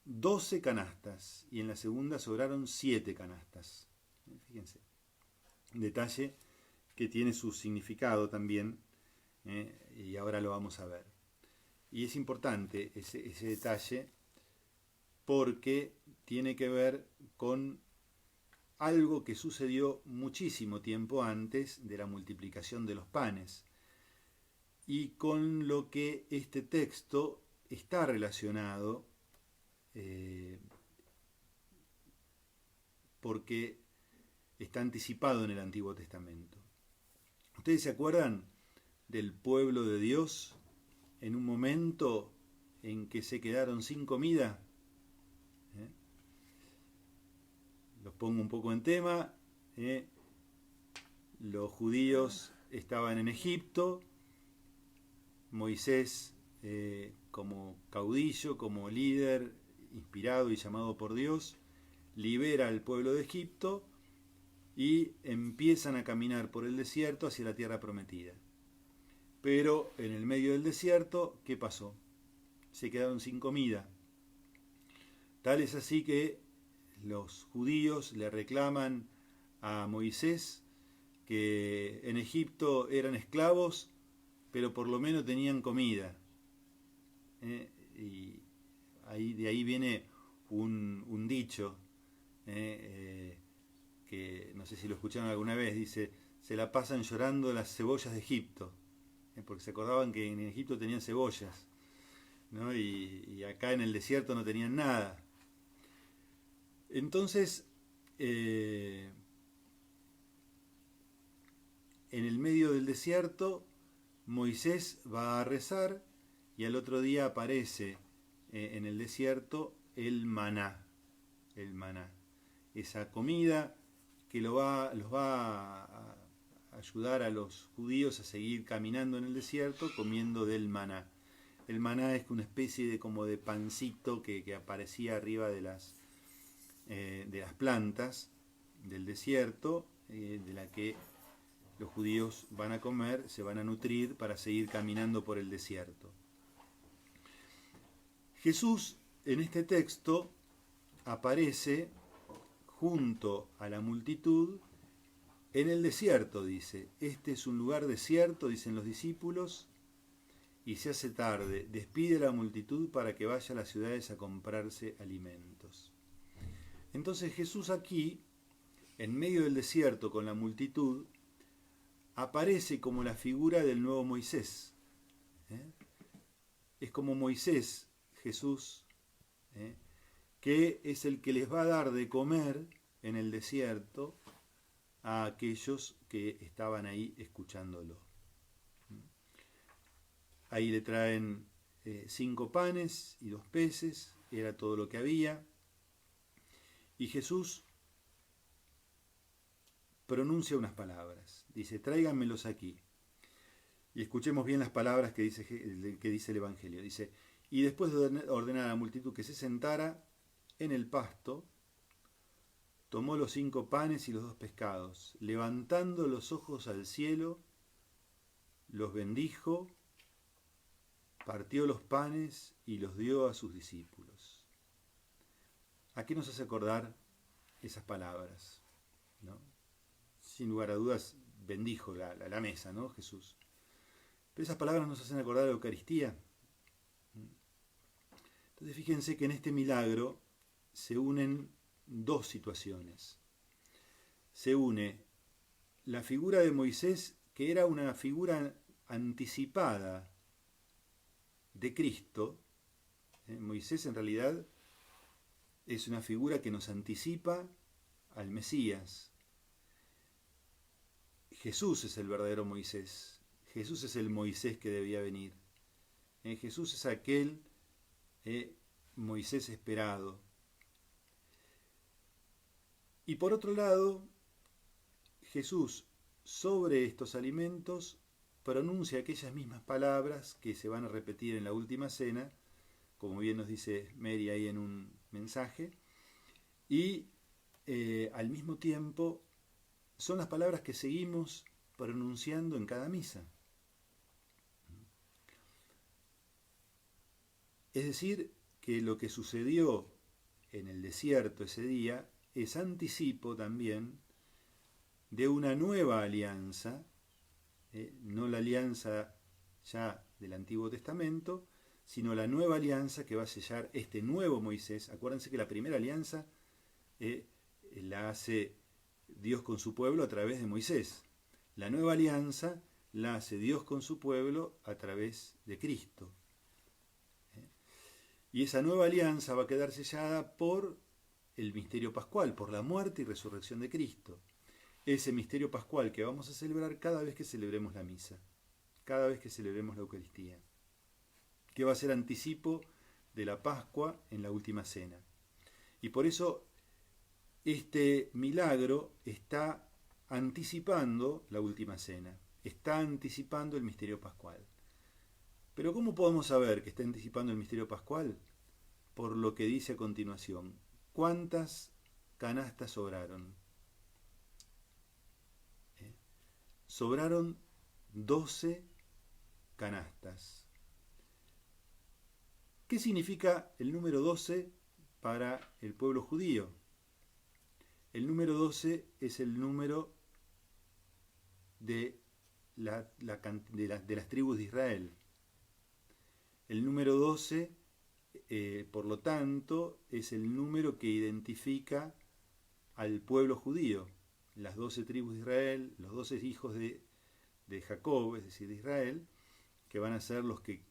12 canastas y en la segunda sobraron 7 canastas. Fíjense, un detalle que tiene su significado también, y ahora lo vamos a ver. Y es importante ese detalle porque tiene que ver con algo que sucedió muchísimo tiempo antes de la multiplicación de los panes y con lo que este texto está relacionado, porque está anticipado en el Antiguo Testamento. ¿Ustedes se acuerdan del pueblo de Dios en un momento en que se quedaron sin comida? Los pongo un poco en tema. Los judíos estaban en Egipto. Moisés, como caudillo, como líder, inspirado y llamado por Dios, libera al pueblo de Egipto y empiezan a caminar por el desierto hacia la tierra prometida. Pero en el medio del desierto, ¿qué pasó? Se quedaron sin comida. Tal es así que los judíos le reclaman a Moisés que en Egipto eran esclavos, pero por lo menos tenían comida. Y de ahí viene un dicho, que no sé si lo escucharon alguna vez, dice: se la pasan llorando las cebollas de Egipto, porque se acordaban que en Egipto tenían cebollas, ¿no? Y acá en el desierto no tenían nada. Entonces, en el medio del desierto, Moisés va a rezar y al otro día aparece en el desierto el maná, esa comida que los va a ayudar a los judíos a seguir caminando en el desierto comiendo del maná. El maná es una especie de como de pancito que aparecía arriba de las plantas del desierto, de la que los judíos van a comer, se van a nutrir para seguir caminando por el desierto. Jesús en este texto aparece junto a la multitud en el desierto, dice. Este es un lugar desierto, dicen los discípulos, y se hace tarde. Despide a la multitud para que vaya a las ciudades a comprarse alimentos. Entonces Jesús aquí, en medio del desierto con la multitud, aparece como la figura del nuevo Moisés. Es como Moisés, Jesús, que es el que les va a dar de comer en el desierto a aquellos que estaban ahí escuchándolo. Ahí le traen 5 panes y 2 peces, era todo lo que había, y Jesús pronuncia unas palabras, dice: tráiganmelos aquí. Y escuchemos bien las palabras que dice el Evangelio. Dice: y después de ordenar a la multitud que se sentara en el pasto, tomó los 5 panes y los 2 pescados, levantando los ojos al cielo, los bendijo, partió los panes y los dio a sus discípulos. ¿A qué nos hace acordar esas palabras? ¿No? sin lugar a dudas, bendijo la mesa, ¿no? Jesús. Pero esas palabras nos hacen acordar de la Eucaristía. Entonces fíjense que en este milagro se unen dos situaciones. Se une la figura de Moisés, que era una figura anticipada de Cristo. Moisés en realidad es una figura que nos anticipa al Mesías. Jesús es el verdadero Moisés. Jesús es el Moisés que debía venir. Jesús es aquel Moisés esperado. Y por otro lado, Jesús sobre estos alimentos pronuncia aquellas mismas palabras que se van a repetir en la última cena, como bien nos dice Mary ahí en un mensaje, y al mismo tiempo son las palabras que seguimos pronunciando en cada misa. Es decir, que lo que sucedió en el desierto ese día es anticipo también de una nueva alianza, no la alianza ya del Antiguo Testamento, sino la nueva alianza que va a sellar este nuevo Moisés. Acuérdense que la primera alianza la hace Dios con su pueblo a través de Moisés. La nueva alianza la hace Dios con su pueblo a través de Cristo. Y esa nueva alianza va a quedar sellada por el misterio pascual, por la muerte y resurrección de Cristo. Ese misterio pascual que vamos a celebrar cada vez que celebremos la misa, cada vez que celebremos la Eucaristía, que va a ser anticipo de la Pascua en la última cena. Y por eso este milagro está anticipando la última cena, está anticipando el misterio pascual. Pero ¿cómo podemos saber que está anticipando el misterio pascual? Por lo que dice a continuación. ¿Cuántas canastas sobraron? Sobraron 12 canastas. ¿Qué significa el número 12 para el pueblo judío? El número 12 es el número de las tribus de Israel. El número 12, por lo tanto, es el número que identifica al pueblo judío. Las 12 tribus de Israel, los 12 hijos de Jacob, es decir, de Israel, que van a ser los que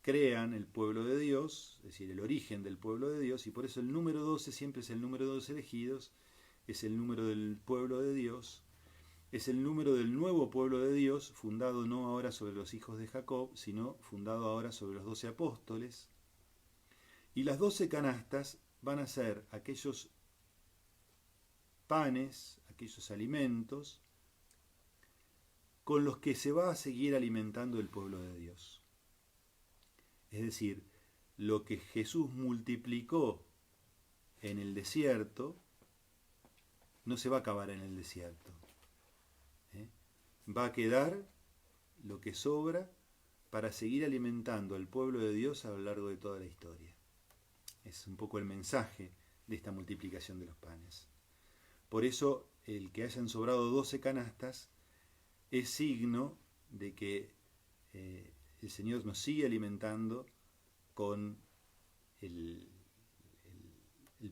crean el pueblo de Dios, es decir, el origen del pueblo de Dios, y por eso el número 12 siempre es el número de los elegidos, es el número del pueblo de Dios, es el número del nuevo pueblo de Dios, fundado no ahora sobre los hijos de Jacob, sino fundado ahora sobre los 12 apóstoles. Y las 12 canastas van a ser aquellos panes, aquellos alimentos, con los que se va a seguir alimentando el pueblo de Dios. Es decir, lo que Jesús multiplicó en el desierto, no se va a acabar en el desierto. Va a quedar lo que sobra para seguir alimentando al pueblo de Dios a lo largo de toda la historia. Es un poco el mensaje de esta multiplicación de los panes. Por eso, el que hayan sobrado 12 canastas es signo de que el Señor nos sigue alimentando con el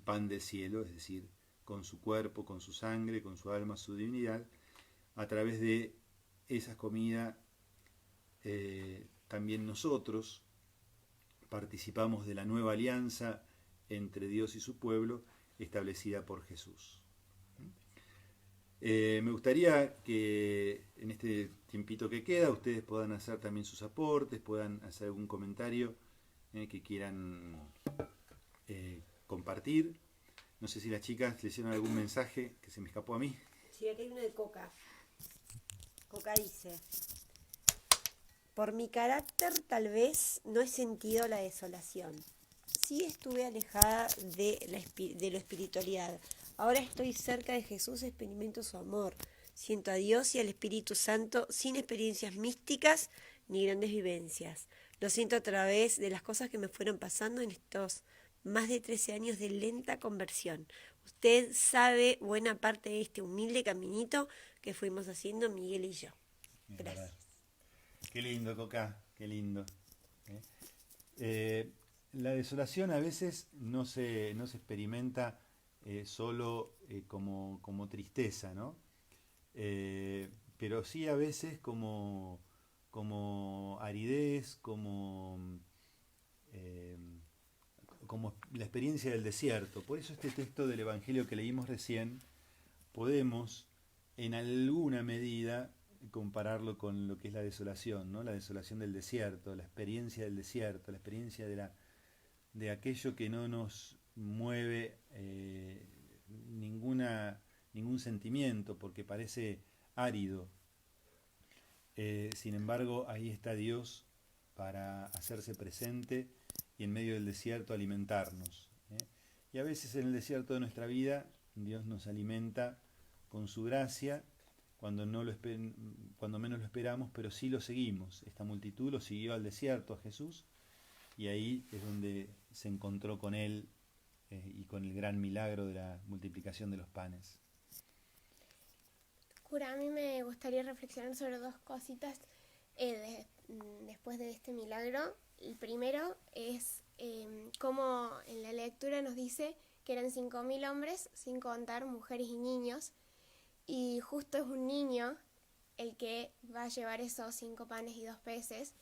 pan del cielo, es decir, con su cuerpo, con su sangre, con su alma, su divinidad. A través de esa comida también nosotros participamos de la nueva alianza entre Dios y su pueblo establecida por Jesús. Me gustaría que en este tiempito que queda ustedes puedan hacer también sus aportes, puedan hacer algún comentario que quieran compartir. No sé si las chicas le hicieron algún mensaje que se me escapó a mí. Sí, aquí hay uno de Coca. Coca dice: por mi carácter tal vez no he sentido la desolación. Sí estuve alejada de la espiritualidad. Ahora estoy cerca de Jesús, experimento su amor. Siento a Dios y al Espíritu Santo sin experiencias místicas ni grandes vivencias. Lo siento a través de las cosas que me fueron pasando en estos más de 13 años de lenta conversión. usted sabe buena parte de este humilde caminito que fuimos haciendo Miguel y yo. Es Gracias. verdad. Qué lindo, Coca, qué lindo. La desolación a veces no se experimenta solo como tristeza, ¿no? Pero sí a veces como aridez, eh, como la experiencia del desierto. Por eso este texto del Evangelio que leímos recién, podemos en alguna medida compararlo con lo que es la desolación, ¿no? La desolación del desierto, la experiencia del desierto, la experiencia de aquello que no nos mueve ningún sentimiento, porque parece árido. Sin embargo, ahí está Dios para hacerse presente y en medio del desierto alimentarnos. Y a veces en el desierto de nuestra vida, Dios nos alimenta con su gracia, cuando menos lo esperamos, pero sí lo seguimos. Esta multitud lo siguió al desierto a Jesús, y ahí es donde se encontró con él y con el gran milagro de la multiplicación de los panes. Cura, a mí me gustaría reflexionar sobre dos cositas después de este milagro. El primero es cómo en la lectura nos dice que eran 5.000 hombres, sin contar mujeres y niños, y justo es un niño el que va a llevar esos 5 panes y 2 peces.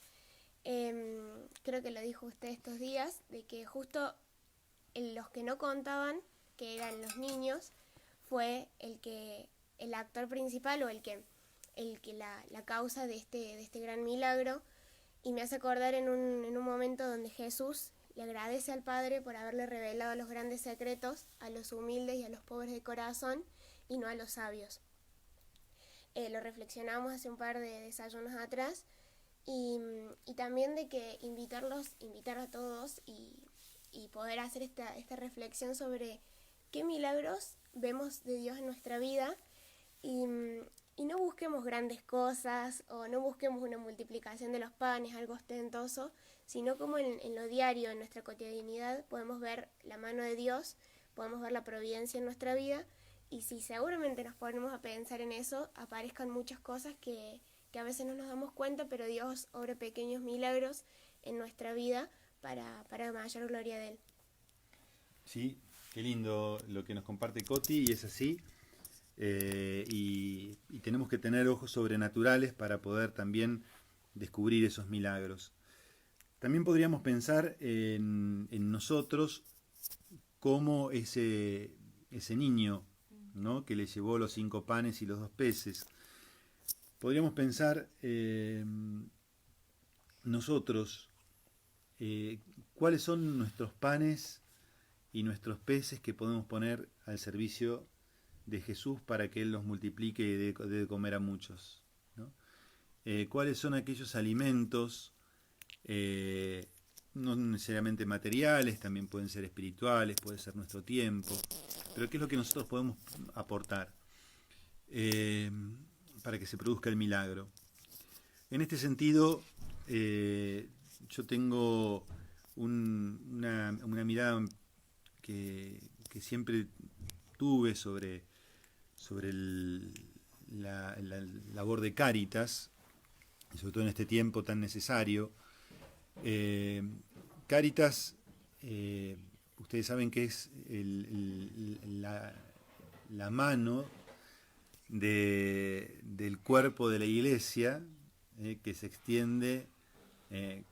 Creo que lo dijo usted estos días, de que justo los que no contaban, que eran los niños, fue el actor principal o el que la causa de este gran milagro. Y me hace acordar en un momento donde Jesús le agradece al Padre por haberle revelado los grandes secretos a los humildes y a los pobres de corazón y no a los sabios. Lo reflexionamos hace un par de desayunos atrás, y también de que invitar a todos y poder hacer esta reflexión sobre qué milagros vemos de Dios en nuestra vida, y no busquemos grandes cosas o no busquemos una multiplicación de los panes, algo ostentoso, sino como en lo diario, en nuestra cotidianidad, podemos ver la mano de Dios, podemos ver la providencia en nuestra vida, y si seguramente nos ponemos a pensar en eso, aparezcan muchas cosas que a veces no nos damos cuenta, pero Dios obra pequeños milagros en nuestra vida para mayor gloria de Él. Sí, qué lindo lo que nos comparte Coti, y es así. Y tenemos que tener ojos sobrenaturales para poder también descubrir esos milagros. También podríamos pensar en nosotros como ese niño, ¿no?, que le llevó los 5 panes y los 2 peces. Podríamos pensar nosotros cuáles son nuestros panes y nuestros peces que podemos poner al servicio de Jesús para que Él los multiplique y dé de comer a muchos, ¿no? Cuáles son aquellos alimentos, no necesariamente materiales, también pueden ser espirituales, puede ser nuestro tiempo, pero qué es lo que nosotros podemos aportar para que se produzca el milagro. En este sentido, yo tengo una mirada que siempre tuve sobre la labor de Cáritas, y sobre todo en este tiempo tan necesario. Cáritas, ustedes saben que es la mano del cuerpo de la Iglesia, que se extiende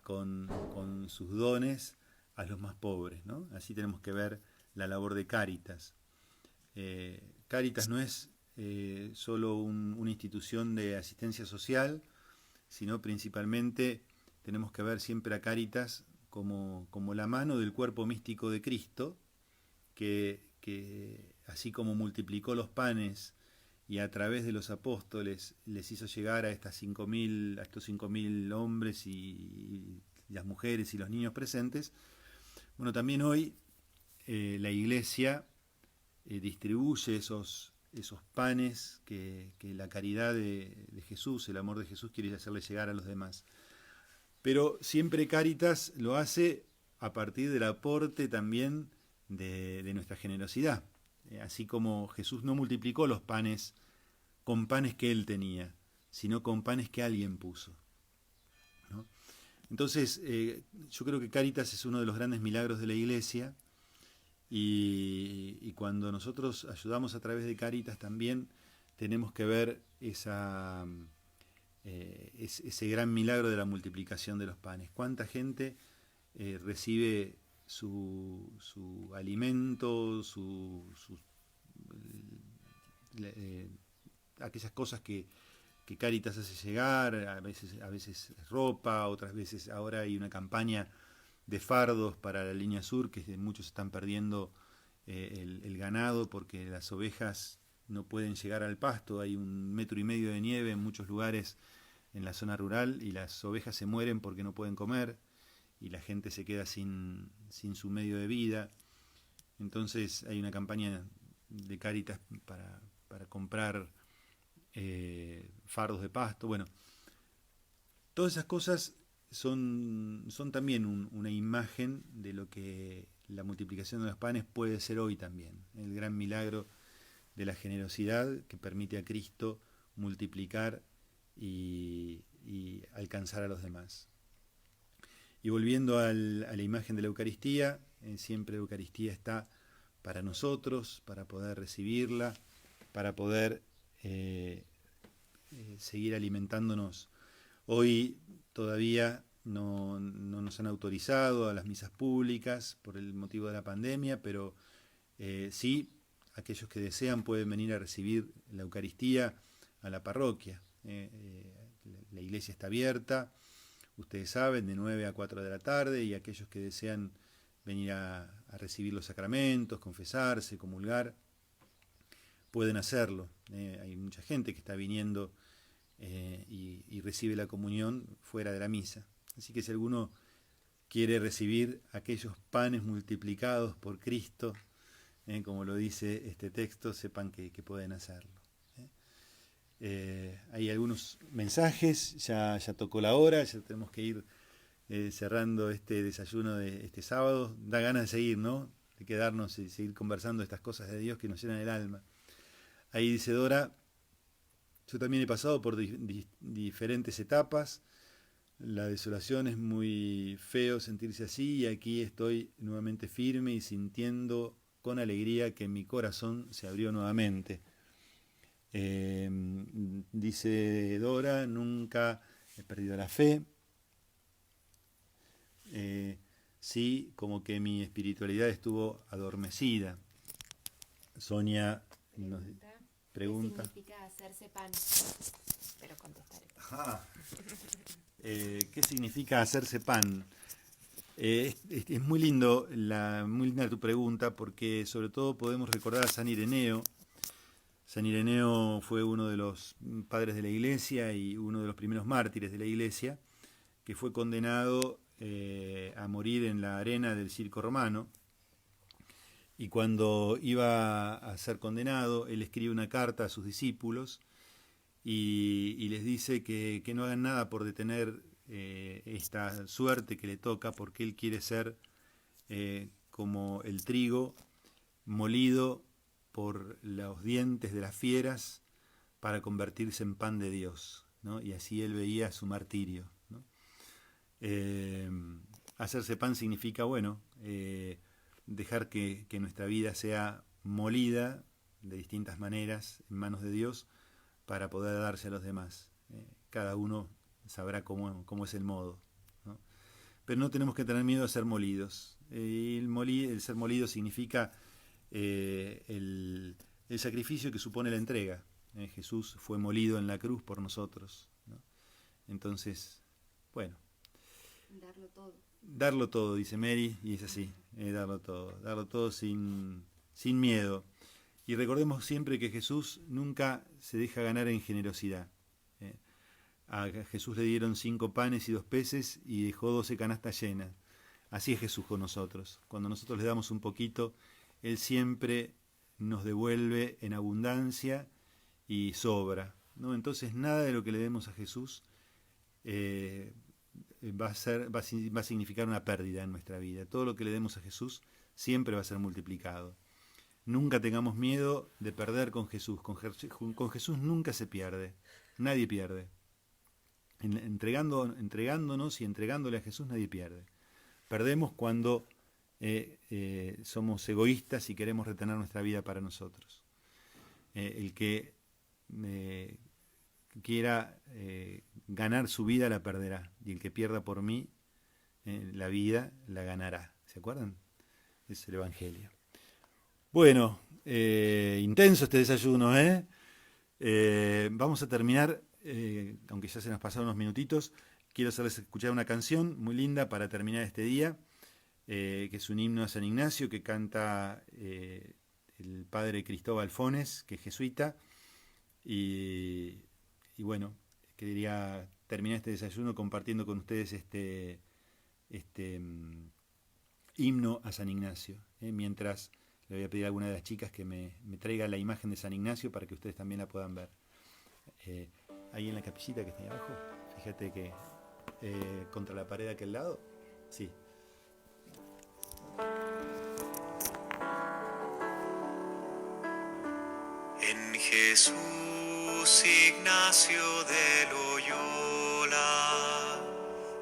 con sus dones a los más pobres, ¿no? Así tenemos que ver la labor de Cáritas. Cáritas no es solo una institución de asistencia social, sino principalmente tenemos que ver siempre a Cáritas como la mano del cuerpo místico de Cristo, que así como multiplicó los panes y a través de los apóstoles les hizo llegar a estos 5.000 hombres y las mujeres y los niños presentes, bueno, también hoy la Iglesia distribuye esos panes que la caridad de Jesús, el amor de Jesús quiere hacerle llegar a los demás. Pero siempre Cáritas lo hace a partir del aporte también de nuestra generosidad. así como Jesús no multiplicó los panes con panes que él tenía, sino con panes que alguien puso, ¿no? Entonces, yo creo que Cáritas es uno de los grandes milagros de la Iglesia, y cuando nosotros ayudamos a través de Cáritas también tenemos que ver ese gran milagro de la multiplicación de los panes. ¿Cuánta gente recibe su alimento, aquellas cosas que Cáritas hace llegar, a veces ropa, otras veces ahora hay una campaña de fardos para la línea sur, que muchos están perdiendo el ganado porque las ovejas no pueden llegar al pasto, hay 1,5 metros de nieve en muchos lugares en la zona rural y las ovejas se mueren porque no pueden comer y la gente se queda sin su medio de vida. Entonces hay una campaña de Cáritas para comprar fardos de pasto. Bueno, todas esas cosas son también una imagen de lo que la multiplicación de los panes puede ser hoy también. El gran milagro de la generosidad que permite a Cristo multiplicar y alcanzar a los demás. Y volviendo a la imagen de la Eucaristía, siempre la Eucaristía está para nosotros, para poder recibirla, para poder seguir alimentándonos. Hoy todavía no nos han autorizado a las misas públicas por el motivo de la pandemia, pero sí, aquellos que desean pueden venir a recibir la Eucaristía a la parroquia. La iglesia está abierta, ustedes saben, de 9 a 4 de la tarde, y aquellos que desean venir a recibir los sacramentos, confesarse, comulgar, pueden hacerlo. Hay mucha gente que está viniendo y recibe la comunión fuera de la misa. Así que si alguno quiere recibir aquellos panes multiplicados por Cristo, como lo dice este texto, sepan que pueden hacerlo. Hay algunos mensajes, ya tocó la hora, ya tenemos que ir cerrando este desayuno de este sábado. Da ganas de seguir, ¿no? De quedarnos y seguir conversando estas cosas de Dios que nos llenan el alma. Ahí dice Dora: yo también he pasado por diferentes etapas. La desolación es muy feo sentirse así, y aquí estoy nuevamente firme y sintiendo con alegría que mi corazón se abrió nuevamente. Dice Dora: nunca he perdido la fe. Sí, como que mi espiritualidad estuvo adormecida. Sonia nos pregunta. ¿Qué significa hacerse pan? Pero contestaré. ¿Qué significa hacerse pan? Es muy muy linda tu pregunta, porque sobre todo podemos recordar a San Ireneo. San Ireneo fue uno de los padres de la Iglesia y uno de los primeros mártires de la Iglesia, que fue condenado a morir en la arena del Circo Romano. Y cuando iba a ser condenado, él escribe una carta a sus discípulos y les dice que no hagan nada por detener esta suerte que le toca, porque él quiere ser como el trigo molido por los dientes de las fieras para convertirse en pan de Dios, ¿no? Y así él veía su martirio, ¿no? Hacerse pan significa, dejar que nuestra vida sea molida de distintas maneras en manos de Dios para poder darse a los demás. Cada uno sabrá cómo es el modo, ¿no? Pero no tenemos que tener miedo a ser molidos. El ser molido significa el sacrificio que supone la entrega. Jesús fue molido en la cruz por nosotros, ¿no? Entonces, Darlo todo. Darlo todo, dice Mary, y es así, darlo todo sin miedo. Y recordemos siempre que Jesús nunca se deja ganar en generosidad. A Jesús le dieron 5 panes y 2 peces y dejó 12 canastas llenas. Así es Jesús con nosotros. Cuando nosotros le damos un poquito, Él siempre nos devuelve en abundancia y sobra, ¿no? Entonces nada de lo que le demos a Jesús va a significar una pérdida en nuestra vida. Todo lo que le demos a Jesús siempre va a ser multiplicado. nunca tengamos miedo de perder con Jesús. Con Jesús nunca se pierde, nadie pierde. Entregándonos y entregándole a Jesús nadie pierde. Perdemos cuando somos egoístas y queremos retener nuestra vida para nosotros. El que quiera ganar su vida la perderá, y el que pierda por mí la vida la ganará. ¿Se acuerdan? Es el Evangelio. Bueno, intenso este desayuno, ¿eh? Vamos a terminar, aunque ya se nos pasaron unos minutitos. Quiero hacerles escuchar una canción muy linda para terminar este día, que es un himno a San Ignacio que canta el padre Cristóbal Fones, que es jesuita. Y bueno, quería terminar este desayuno compartiendo con ustedes este himno a San Ignacio. Mientras le voy a pedir a alguna de las chicas que me traiga la imagen de San Ignacio para que ustedes también la puedan ver. Ahí en la capillita que está ahí abajo, fíjate que contra la pared de aquel lado, sí. En Jesús Ignacio de Loyola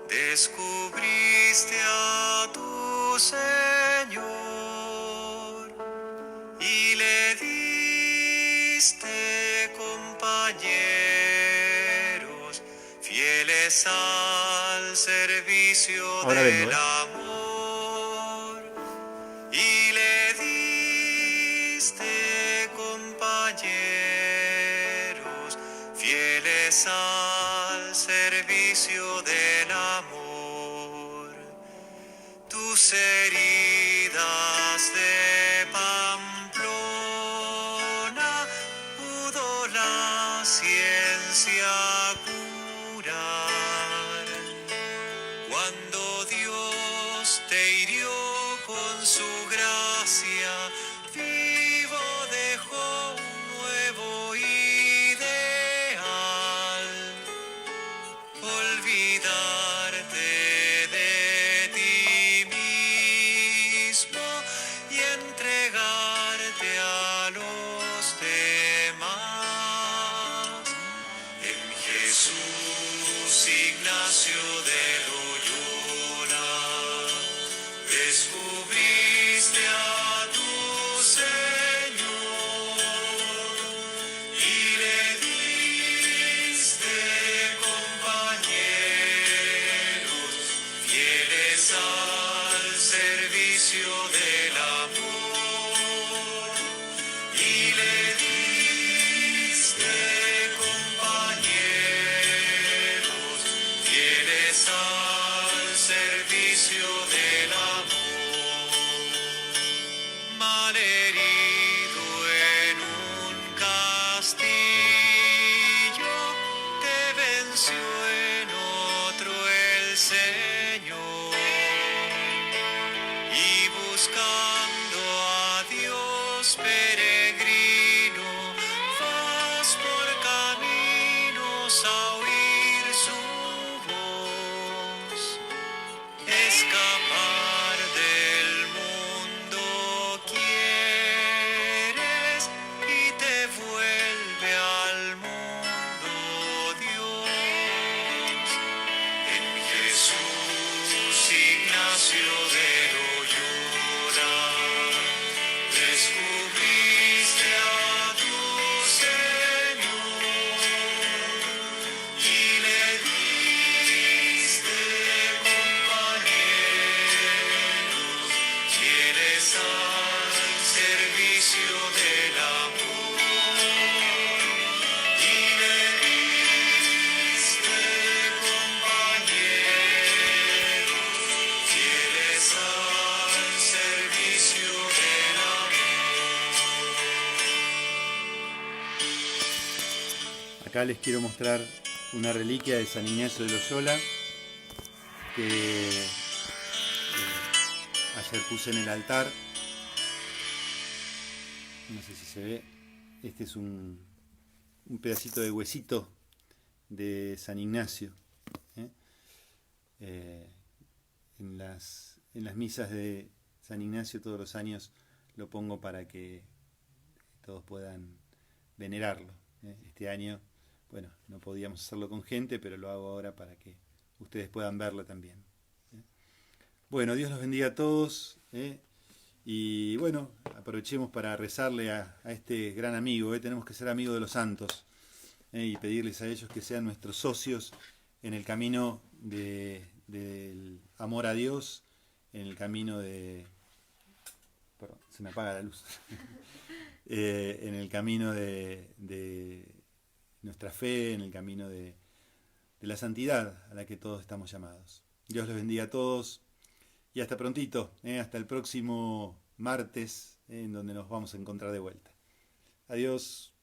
descubriste a tu Señor y le diste compañeros fieles al servicio Ahora del vengo, amor y le diste compañeros fieles al servicio del amor. Tus heridas de Pamplona pudo la ciencia curar. Cuando Dios te hirió con su gracia, vivo dejó un nuevo ideal. Olvidarte de ti mismo y entregarte a los demás. En Jesús Ignacio de Loyola descubriste a tu Señor y le diste compañeros fieles al servicio del amor y le diste compañeros fieles al servicio del amor. Malherido en un castillo, te venció en otro el Señor. Y buscando a Dios peregrino, vas por caminos a oír su voz. Escapar del mundo quieres y te vuelve al mundo Dios. En Jesús Ignacio de Loyola descubriste a tu Señor y le diste compañeros fieles al servicio del amor y le diste compañeros fieles al servicio del amor. Acá les quiero mostrar una reliquia de San Ignacio de Loyola que ayer puse en el altar. No sé si se ve. Este es un pedacito de huesito de San Ignacio. En las misas de San Ignacio todos los años lo pongo para que todos puedan venerarlo. Este año, bueno, no podíamos hacerlo con gente, pero lo hago ahora para que ustedes puedan verlo también. Bueno, Dios los bendiga a todos. Y bueno, aprovechemos para rezarle a este gran amigo. Tenemos que ser amigos de los santos y pedirles a ellos que sean nuestros socios en el camino del amor a Dios, en el camino de... Perdón, se me apaga la luz. En el camino de nuestra fe, en el camino de la santidad a la que todos estamos llamados. Dios los bendiga a todos y hasta prontito, hasta el próximo martes, en donde nos vamos a encontrar de vuelta. Adiós.